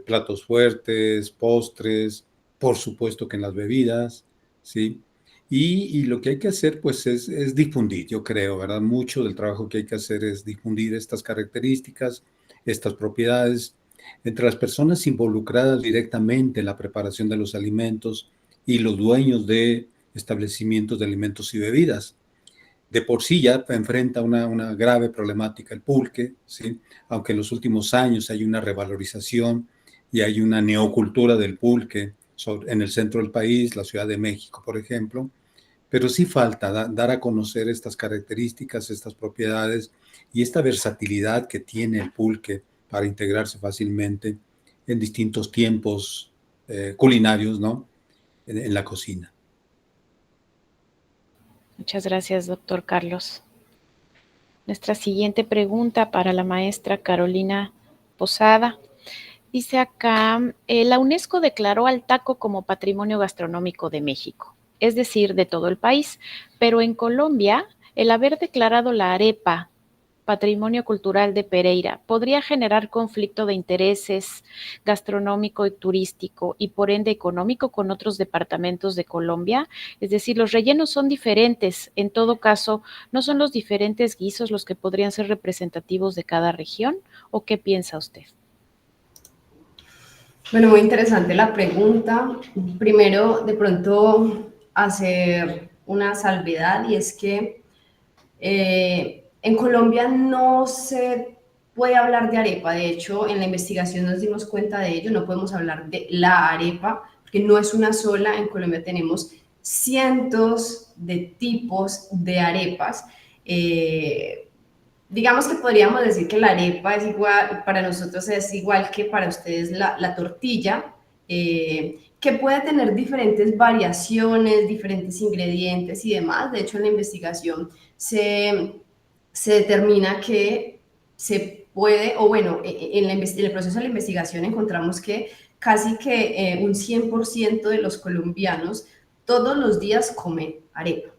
platos fuertes, postres, por supuesto que en las bebidas, ¿sí? Y lo que hay que hacer, pues, es difundir, yo creo, ¿verdad? Mucho del trabajo que hay que hacer es difundir estas características, estas propiedades, entre las personas involucradas directamente en la preparación de los alimentos y los dueños de establecimientos de alimentos y bebidas. De por sí ya enfrenta una grave problemática el pulque, ¿sí? Aunque en los últimos años hay una revalorización y hay una neocultura del pulque en el centro del país, la Ciudad de México, por ejemplo, pero sí falta dar a conocer estas características, estas propiedades y esta versatilidad que tiene el pulque para integrarse fácilmente en distintos tiempos culinarios, ¿no? En la cocina. Muchas gracias, doctor Carlos. Nuestra siguiente pregunta para la maestra Carolina Posada. Dice acá, la UNESCO declaró al taco como Patrimonio Gastronómico de México, es decir, de todo el país, pero en Colombia, el haber declarado la arepa Patrimonio Cultural de Pereira podría generar conflicto de intereses gastronómico y turístico y por ende económico con otros departamentos de Colombia. Es decir, los rellenos son diferentes. En todo caso, ¿no son los diferentes guisos los que podrían ser representativos de cada región? ¿O qué piensa usted? Bueno, muy interesante la pregunta. Primero, de pronto, hacer una salvedad y es que en Colombia no se puede hablar de arepa. De hecho, en la investigación nos dimos cuenta de ello. No podemos hablar de la arepa porque no es una sola. En Colombia tenemos cientos de tipos de arepas. Digamos que podríamos decir que la arepa es igual, para nosotros es igual que para ustedes la tortilla, que puede tener diferentes variaciones, diferentes ingredientes y demás. De hecho, en la investigación se determina que se puede, o bueno, en el proceso de la investigación encontramos que casi que un 100% de los colombianos todos los días comen arepa,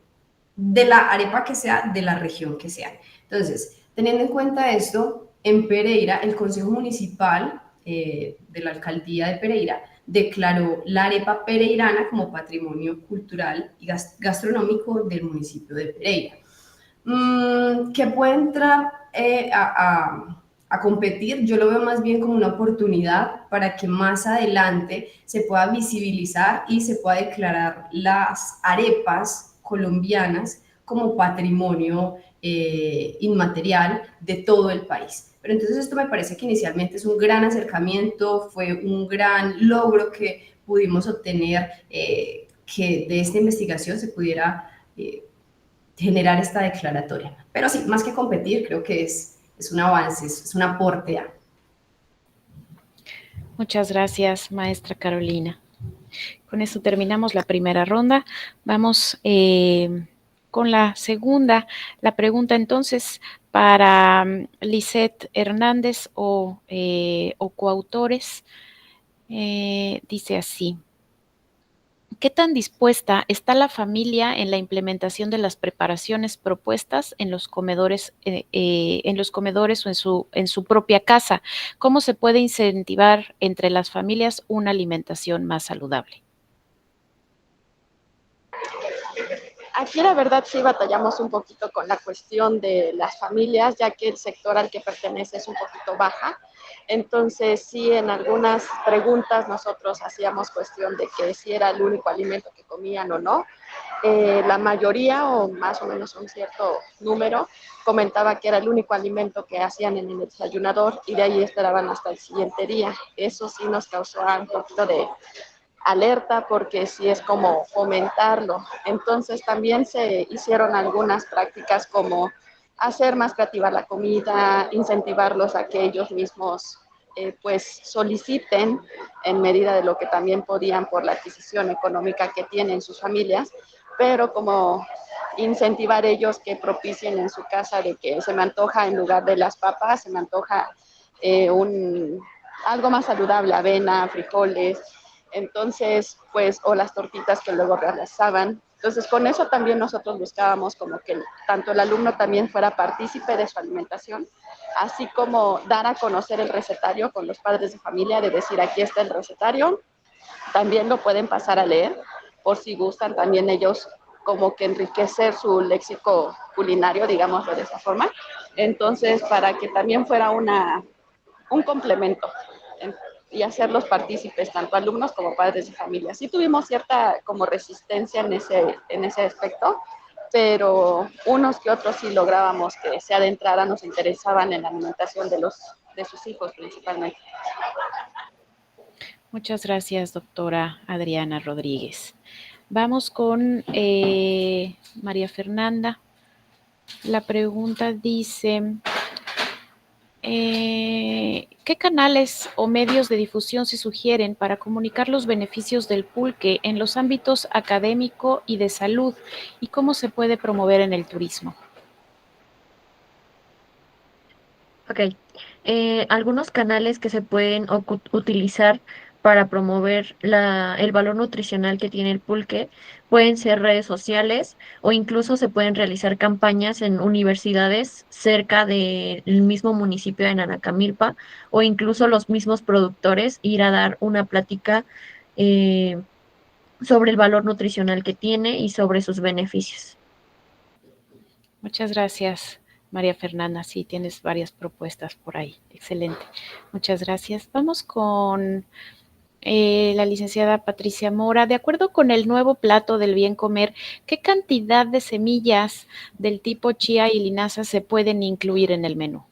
de la arepa que sea, de la región que sea. Entonces, teniendo en cuenta esto, en Pereira, el Consejo Municipal de la Alcaldía de Pereira declaró la arepa pereirana como patrimonio cultural y gastronómico del municipio de Pereira. Que puede entrar a competir, yo lo veo más bien como una oportunidad para que más adelante se pueda visibilizar y se pueda declarar las arepas colombianas como patrimonio inmaterial de todo el país. Pero entonces esto me parece que inicialmente es un gran acercamiento, fue un gran logro que pudimos obtener, que de esta investigación se pudiera generar esta declaratoria. Pero sí, más que competir, creo que es un avance, es un aporte a. Muchas gracias, maestra Carolina. Con eso terminamos la primera ronda. Vamos con la segunda. La pregunta entonces para Lisette Hernández o coautores dice así. ¿Qué tan dispuesta está la familia en la implementación de las preparaciones propuestas en los comedores o en su propia casa? ¿Cómo se puede incentivar entre las familias una alimentación más saludable? Aquí la verdad sí batallamos un poquito con la cuestión de las familias, ya que el sector al que pertenece es un poquito baja. Entonces sí, en algunas preguntas nosotros hacíamos cuestión de que si era el único alimento que comían o no. La mayoría, o más o menos un cierto número, comentaba que era el único alimento que hacían en el desayunador y de ahí esperaban hasta el siguiente día. Eso sí nos causó un poquito de alerta porque sí es como fomentarlo. Entonces también se hicieron algunas prácticas como hacer más creativa la comida, incentivarlos a que ellos mismos pues soliciten en medida de lo que también podían por la adquisición económica que tienen sus familias, pero como incentivar ellos que propicien en su casa de que se me antoja en lugar de las papas, se me antoja algo más saludable, avena, frijoles, entonces, pues, o las tortitas que luego realizaban. Entonces, con eso también nosotros buscábamos como que tanto el alumno también fuera partícipe de su alimentación, así como dar a conocer el recetario con los padres de familia, de decir, aquí está el recetario, también lo pueden pasar a leer, por si gustan también ellos como que enriquecer su léxico culinario, digámoslo de esa forma. Entonces, para que también fuera un complemento. y hacerlos partícipes, tanto alumnos como padres de familia. Sí tuvimos cierta como resistencia en ese aspecto, pero unos que otros sí lográbamos que se adentraran, nos interesaban en la alimentación de sus hijos principalmente. Muchas gracias, doctora Adriana Rodríguez. Vamos con María Fernanda. La pregunta dice, ¿qué canales o medios de difusión se sugieren para comunicar los beneficios del pulque en los ámbitos académico y de salud y cómo se puede promover en el turismo? Ok. Algunos canales que se pueden utilizar para promover el valor nutricional que tiene el pulque pueden ser redes sociales o incluso se pueden realizar campañas en universidades cerca del mismo municipio de Nanacamilpa o incluso los mismos productores ir a dar una plática eh, sobre el valor nutricional que tiene y sobre sus beneficios. Muchas gracias, María Fernanda. Sí, tienes varias propuestas por ahí. Excelente. Muchas gracias. Vamos con la licenciada Patricia Mora. De acuerdo con el nuevo plato del bien comer, ¿qué cantidad de semillas del tipo chía y linaza se pueden incluir en el menú?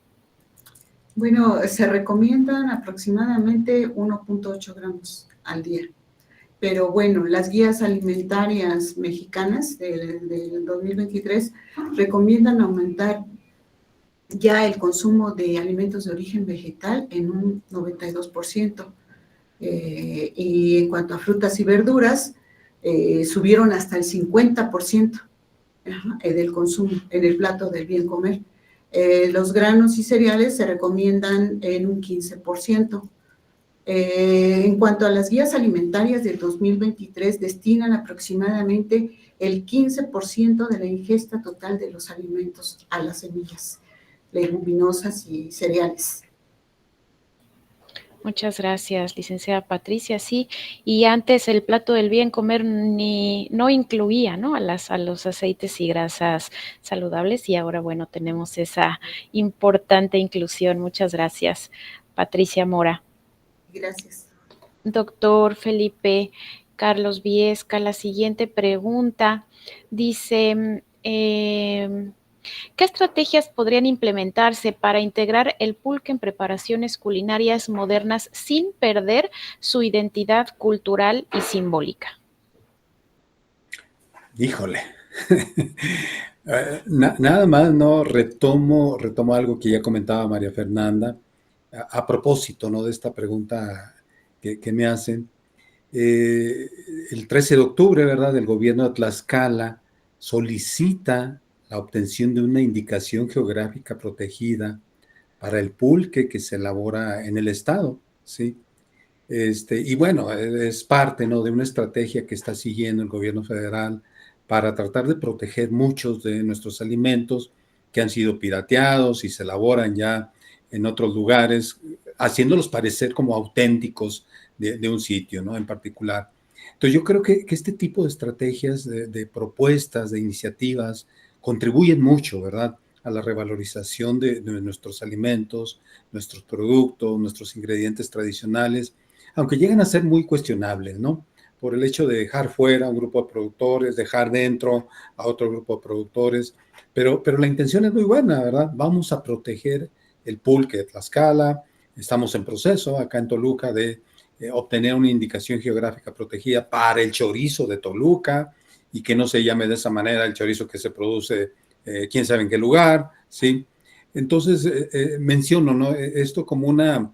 Bueno, se recomiendan aproximadamente 1.8 gramos al día. Pero bueno, las guías alimentarias mexicanas del 2023 recomiendan aumentar ya el consumo de alimentos de origen vegetal en un 92%. Y en cuanto a frutas y verduras, subieron hasta el 50% del consumo en el plato del bien comer. Los granos y cereales se recomiendan en un 15%. En cuanto a las guías alimentarias del 2023, destinan aproximadamente el 15% de la ingesta total de los alimentos a las semillas, leguminosas y cereales. Muchas gracias, licenciada Patricia. Sí, y antes el plato del bien comer no incluía, ¿no?, a los aceites y grasas saludables y ahora, bueno, tenemos esa importante inclusión. Muchas gracias, Patricia Mora. Gracias. Doctor Felipe Carlos Viesca, la siguiente pregunta dice, ¿qué estrategias podrían implementarse para integrar el pulque en preparaciones culinarias modernas sin perder su identidad cultural y simbólica? Híjole. Nada más, no retomo algo que ya comentaba María Fernanda a propósito, ¿no?, de esta pregunta que me hacen. El 13 de octubre, ¿verdad?, el gobierno de Tlaxcala solicita la obtención de una indicación geográfica protegida para el pulque que se elabora en el estado, ¿sí? Y bueno, es parte, ¿no?, de una estrategia que está siguiendo el gobierno federal para tratar de proteger muchos de nuestros alimentos que han sido pirateados y se elaboran ya en otros lugares, haciéndolos parecer como auténticos de un sitio, ¿no?, en particular. Entonces yo creo que este tipo de estrategias, de propuestas, de iniciativas, contribuyen mucho, ¿verdad?, a la revalorización de nuestros alimentos, nuestros productos, nuestros ingredientes tradicionales, aunque llegan a ser muy cuestionables, ¿no?, por el hecho de dejar fuera a un grupo de productores, dejar dentro a otro grupo de productores, pero la intención es muy buena, ¿verdad? Vamos a proteger el pulque de Tlaxcala, estamos en proceso acá en Toluca de obtener una indicación geográfica protegida para el chorizo de Toluca y que no se llame de esa manera el chorizo que se produce quién sabe en qué lugar, ¿sí? Entonces, menciono, ¿no?, esto como una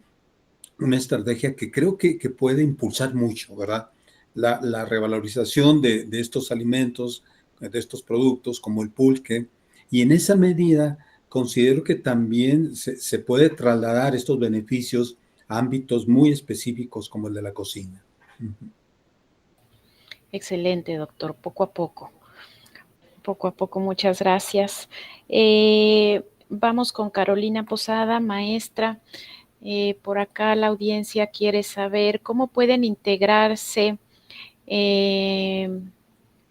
estrategia que creo que puede impulsar mucho, ¿verdad?, la revalorización de estos alimentos, de estos productos como el pulque, y en esa medida considero que también se puede trasladar estos beneficios a ámbitos muy específicos como el de la cocina. Excelente, doctor. Poco a poco, muchas gracias. Vamos con Carolina Posada, maestra. Por acá la audiencia quiere saber cómo pueden integrarse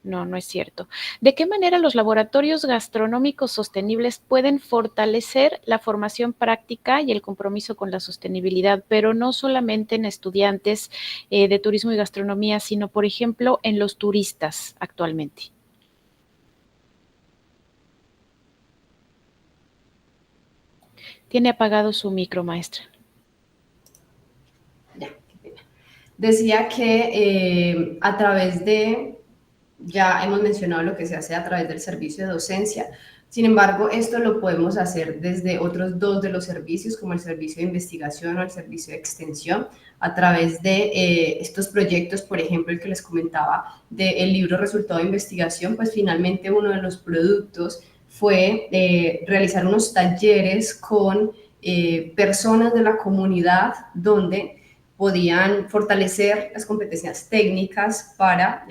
No, no es cierto. ¿De qué manera los laboratorios gastronómicos sostenibles pueden fortalecer la formación práctica y el compromiso con la sostenibilidad, pero no solamente en estudiantes de turismo y gastronomía, sino, por ejemplo, en los turistas actualmente? Tiene apagado su micro, maestra. Ya, qué pena. Decía que a través de, ya hemos mencionado lo que se hace a través del servicio de docencia. Sin embargo, esto lo podemos hacer desde otros dos de los servicios, como el servicio de investigación o el servicio de extensión, a través de estos proyectos, por ejemplo, el que les comentaba del libro Resultado de Investigación, pues finalmente uno de los productos fue realizar unos talleres con personas de la comunidad donde podían fortalecer las competencias técnicas para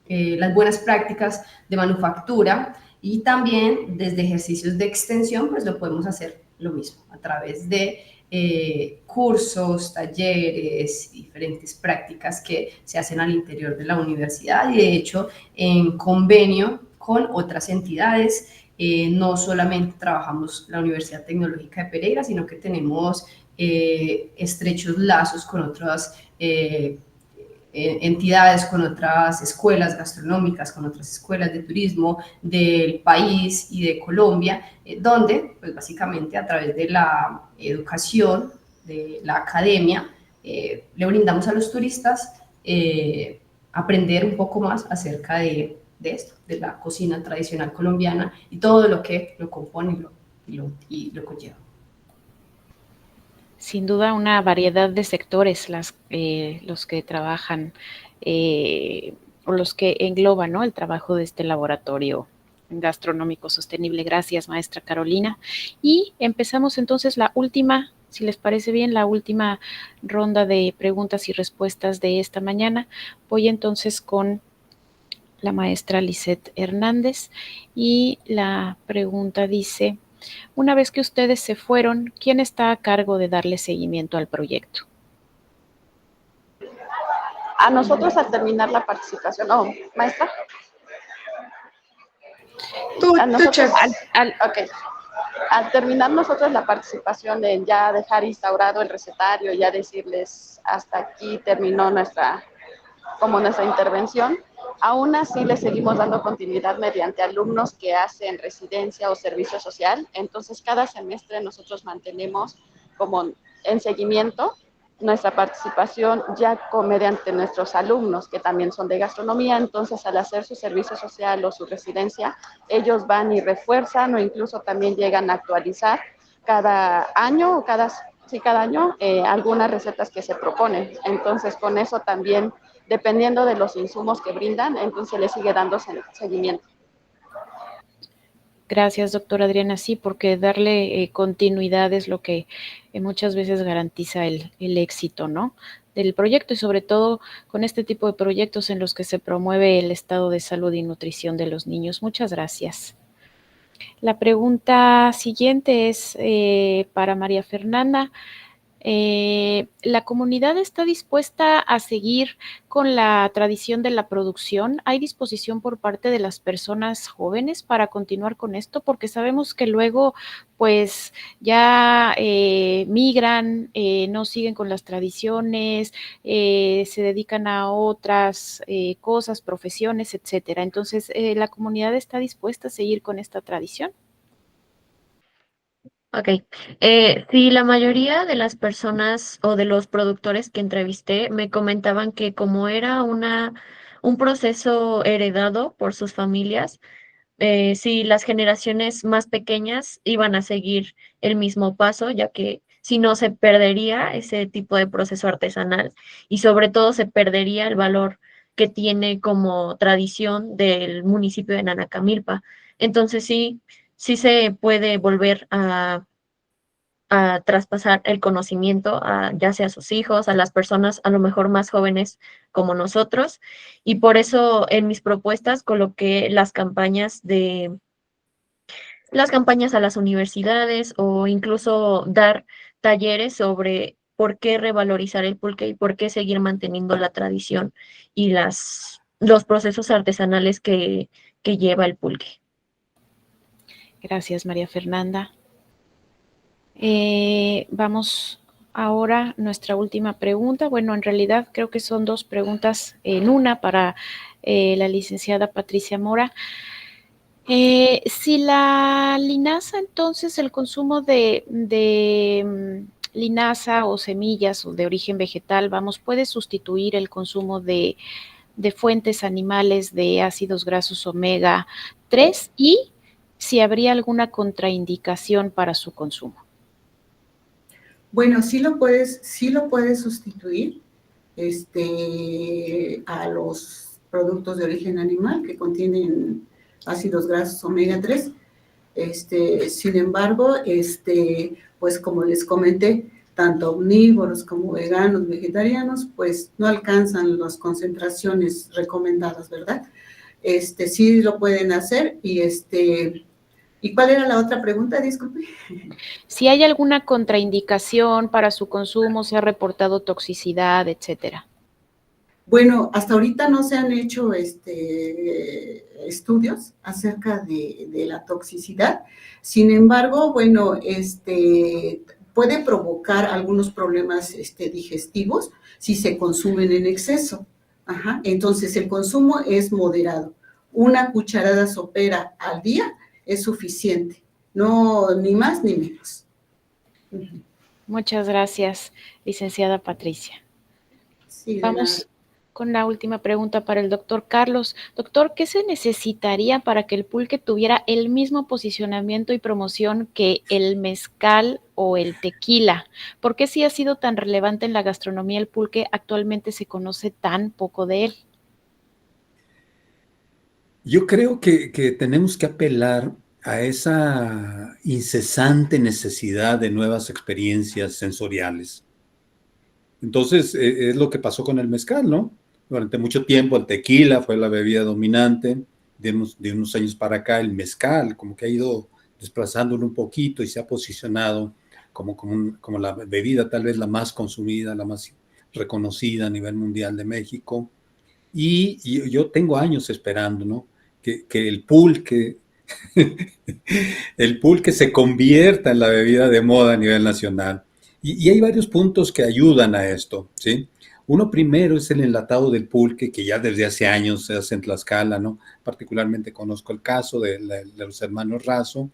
las buenas prácticas de manufactura, y también desde ejercicios de extensión, pues lo podemos hacer lo mismo, a través de cursos, talleres, diferentes prácticas que se hacen al interior de la universidad y de hecho en convenio con otras entidades. No solamente trabajamos la Universidad Tecnológica de Pereira, sino que tenemos estrechos lazos con otras entidades, con otras escuelas gastronómicas, con otras escuelas de turismo del país y de Colombia, donde pues básicamente a través de la educación, de la academia, le brindamos a los turistas aprender un poco más acerca de esto, de la cocina tradicional colombiana y todo lo que lo compone y lo conlleva. Sin duda una variedad de sectores los que trabajan o los que engloban, ¿no?, el trabajo de este laboratorio gastronómico sostenible. Gracias, maestra Carolina. Y empezamos entonces la última, si les parece bien, la última ronda de preguntas y respuestas de esta mañana. Voy entonces con la maestra Lisette Hernández y la pregunta dice: una vez que ustedes se fueron, ¿quién está a cargo de darle seguimiento al proyecto? A nosotros al terminar la participación, maestra. A nosotros, okay. Al terminar nosotros la participación en ya dejar instaurado el recetario, ya decirles hasta aquí terminó nuestra intervención, aún así le seguimos dando continuidad mediante alumnos que hacen residencia o servicio social. Entonces cada semestre nosotros mantenemos como en seguimiento nuestra participación ya mediante nuestros alumnos que también son de gastronomía. Entonces al hacer su servicio social o su residencia, ellos van y refuerzan o incluso también llegan a actualizar cada año algunas recetas que se proponen. Entonces con eso también, dependiendo de los insumos que brindan, entonces le sigue dando seguimiento. Gracias, doctora Adriana. Sí, porque darle continuidad es lo que muchas veces garantiza el éxito, ¿no?, del proyecto, y sobre todo con este tipo de proyectos en los que se promueve el estado de salud y nutrición de los niños. Muchas gracias. La pregunta siguiente es para María Fernanda. ¿La comunidad está dispuesta a seguir con la tradición de la producción? ¿Hay disposición por parte de las personas jóvenes para continuar con esto? Porque sabemos que luego pues ya migran, no siguen con las tradiciones, se dedican a otras cosas, profesiones, etcétera. Entonces, ¿la comunidad está dispuesta a seguir con esta tradición? Ok, sí, la mayoría de las personas o de los productores que entrevisté me comentaban que como era un proceso heredado por sus familias, sí, las generaciones más pequeñas iban a seguir el mismo paso, ya que si no se perdería ese tipo de proceso artesanal y sobre todo se perdería el valor que tiene como tradición del municipio de Nanacamilpa. Entonces sí se puede volver a traspasar el conocimiento ya sea a sus hijos, a las personas a lo mejor más jóvenes como nosotros, y por eso en mis propuestas coloqué las campañas a las universidades o incluso dar talleres sobre por qué revalorizar el pulque y por qué seguir manteniendo la tradición y las los procesos artesanales que lleva el pulque. Gracias, María Fernanda. Vamos ahora a nuestra última pregunta. Bueno, en realidad creo que son dos preguntas en una para la licenciada Patricia Mora. Si la linaza, entonces el consumo de linaza o semillas o de origen vegetal, vamos, puede sustituir el consumo de fuentes animales de ácidos grasos omega 3 y si habría alguna contraindicación para su consumo. Bueno, sí lo puedes sustituir a los productos de origen animal que contienen ácidos grasos omega 3. Sin embargo, pues como les comenté, tanto omnívoros como veganos, vegetarianos, pues no alcanzan las concentraciones recomendadas, ¿verdad? Sí lo pueden hacer ¿y cuál era la otra pregunta? Disculpe. Si hay alguna contraindicación para su consumo, se ha reportado toxicidad, etcétera. Bueno, hasta ahorita no se han hecho estudios acerca de la toxicidad. Sin embargo, bueno, puede provocar algunos problemas digestivos si se consumen en exceso. Ajá. Entonces, el consumo es moderado. Una cucharada sopera al día es suficiente, no ni más ni menos. Muchas gracias, licenciada Patricia. Sí, vamos con la última pregunta para el doctor Carlos. Doctor, ¿qué se necesitaría para que el pulque tuviera el mismo posicionamiento y promoción que el mezcal o el tequila? ¿Por qué si ha sido tan relevante en la gastronomía el pulque, actualmente se conoce tan poco de él? Yo creo que tenemos que apelar a esa incesante necesidad de nuevas experiencias sensoriales. Entonces, es lo que pasó con el mezcal, ¿no? Durante mucho tiempo el tequila fue la bebida dominante, de unos años para acá el mezcal como que ha ido desplazándolo un poquito y se ha posicionado como la bebida tal vez la más consumida, la más reconocida a nivel mundial de México. Y yo tengo años esperando, ¿no? Que el pulque, el pulque se convierta en la bebida de moda a nivel nacional. Y hay varios puntos que ayudan a esto, ¿sí? Uno primero es el enlatado del pulque, que ya desde hace años se hace en Tlaxcala, ¿no? Particularmente conozco el caso de los hermanos Razo.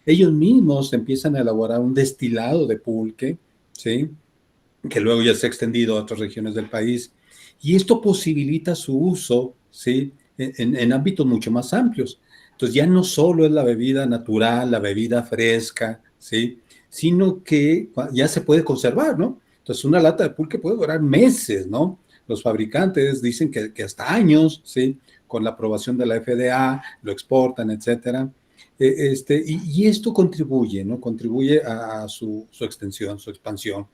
Ellos mismos empiezan a elaborar un destilado de pulque, ¿sí? Que luego ya se ha extendido a otras regiones del país. Y esto posibilita su uso, ¿sí? En ámbitos mucho más amplios. Entonces ya no solo es la bebida natural, la bebida fresca, ¿sí? Sino que ya se puede conservar, ¿no? Entonces una lata de pulque puede durar meses, ¿no? Los fabricantes dicen que hasta años, ¿sí? Con la aprobación de la FDA, lo exportan, etcétera. Y esto contribuye, ¿no? Contribuye a su extensión, su expansión.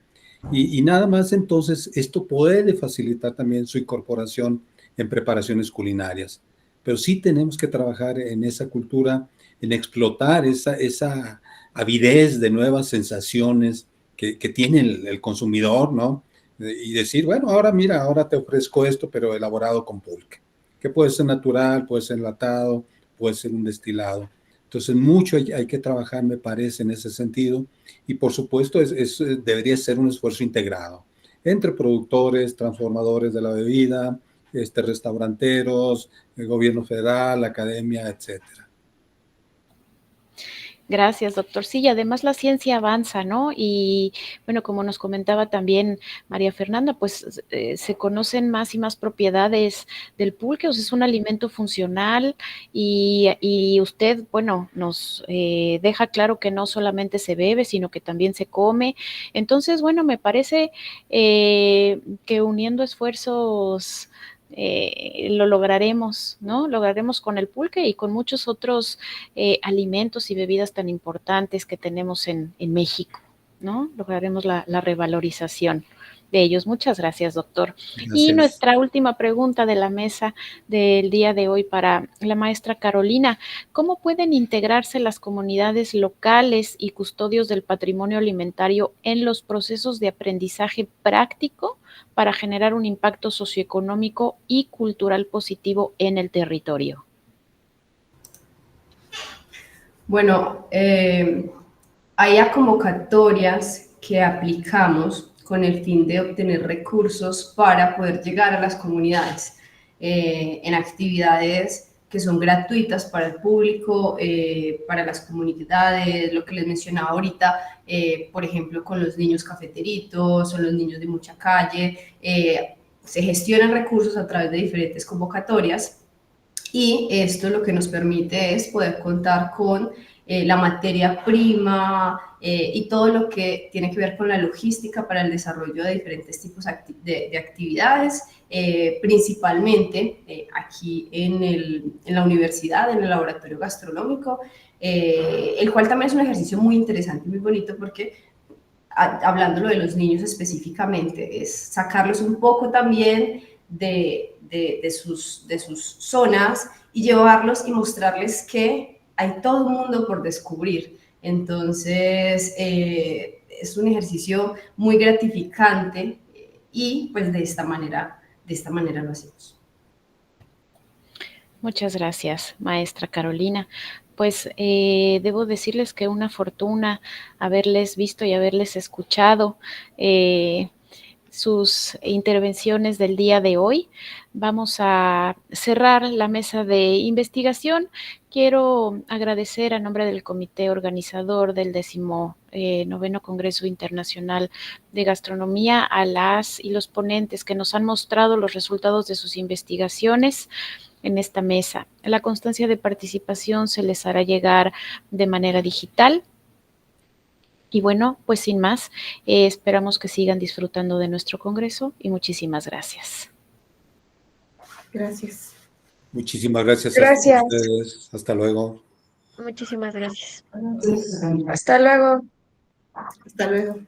Y nada más entonces esto puede facilitar también su incorporación en preparaciones culinarias. Pero sí tenemos que trabajar en esa cultura, en explotar esa avidez de nuevas sensaciones que tiene el consumidor, ¿no? Y decir, bueno, ahora mira, ahora te ofrezco esto, pero elaborado con pulque, que puede ser natural, puede ser enlatado, puede ser un destilado. Entonces, mucho hay que trabajar, me parece, en ese sentido. Y por supuesto, debería ser un esfuerzo integrado entre productores, transformadores de la bebida, restauranteros, el gobierno federal, academia, etcétera. Gracias, doctor. Sí, y además la ciencia avanza, ¿no? Y bueno, como nos comentaba también María Fernanda, pues se conocen más y más propiedades del pulque, o sea, es un alimento funcional y usted, bueno, nos deja claro que no solamente se bebe, sino que también se come. Entonces, bueno, me parece que uniendo esfuerzos lo lograremos, ¿no? Lograremos con el pulque y con muchos otros alimentos y bebidas tan importantes que tenemos en México, ¿no? Lograremos la revalorización de ellos. Muchas gracias, doctor. Gracias. Y nuestra última pregunta de la mesa del día de hoy para la maestra Carolina: ¿cómo pueden integrarse las comunidades locales y custodios del patrimonio alimentario en los procesos de aprendizaje práctico para generar un impacto socioeconómico y cultural positivo en el territorio? Bueno, hay convocatorias que aplicamos con el fin de obtener recursos para poder llegar a las comunidades en actividades que son gratuitas para el público, para las comunidades, lo que les mencionaba ahorita, por ejemplo, con los niños cafeteritos o los niños de mucha calle. Se gestionan recursos a través de diferentes convocatorias, y esto lo que nos permite es poder contar con la materia prima y todo lo que tiene que ver con la logística para el desarrollo de diferentes tipos de actividades, principalmente aquí en la universidad, en el laboratorio gastronómico, el cual también es un ejercicio muy interesante y muy bonito porque, hablándolo de los niños específicamente, es sacarlos un poco también de sus zonas y llevarlos y mostrarles que hay todo un mundo por descubrir. Entonces, es un ejercicio muy gratificante y pues de esta manera lo hacemos. Muchas gracias, maestra Carolina. Pues debo decirles que una fortuna haberles visto y haberles escuchado sus intervenciones del día de hoy. Vamos a cerrar la mesa de investigación. Quiero agradecer a nombre del comité organizador del 19º Congreso Internacional de Gastronomía a las y los ponentes que nos han mostrado los resultados de sus investigaciones en esta mesa. La constancia de participación se les hará llegar de manera digital. Y bueno, pues sin más, esperamos que sigan disfrutando de nuestro congreso y muchísimas gracias. Gracias. Muchísimas gracias. Gracias. A ustedes. Hasta luego. Muchísimas gracias. Hasta luego. Hasta luego.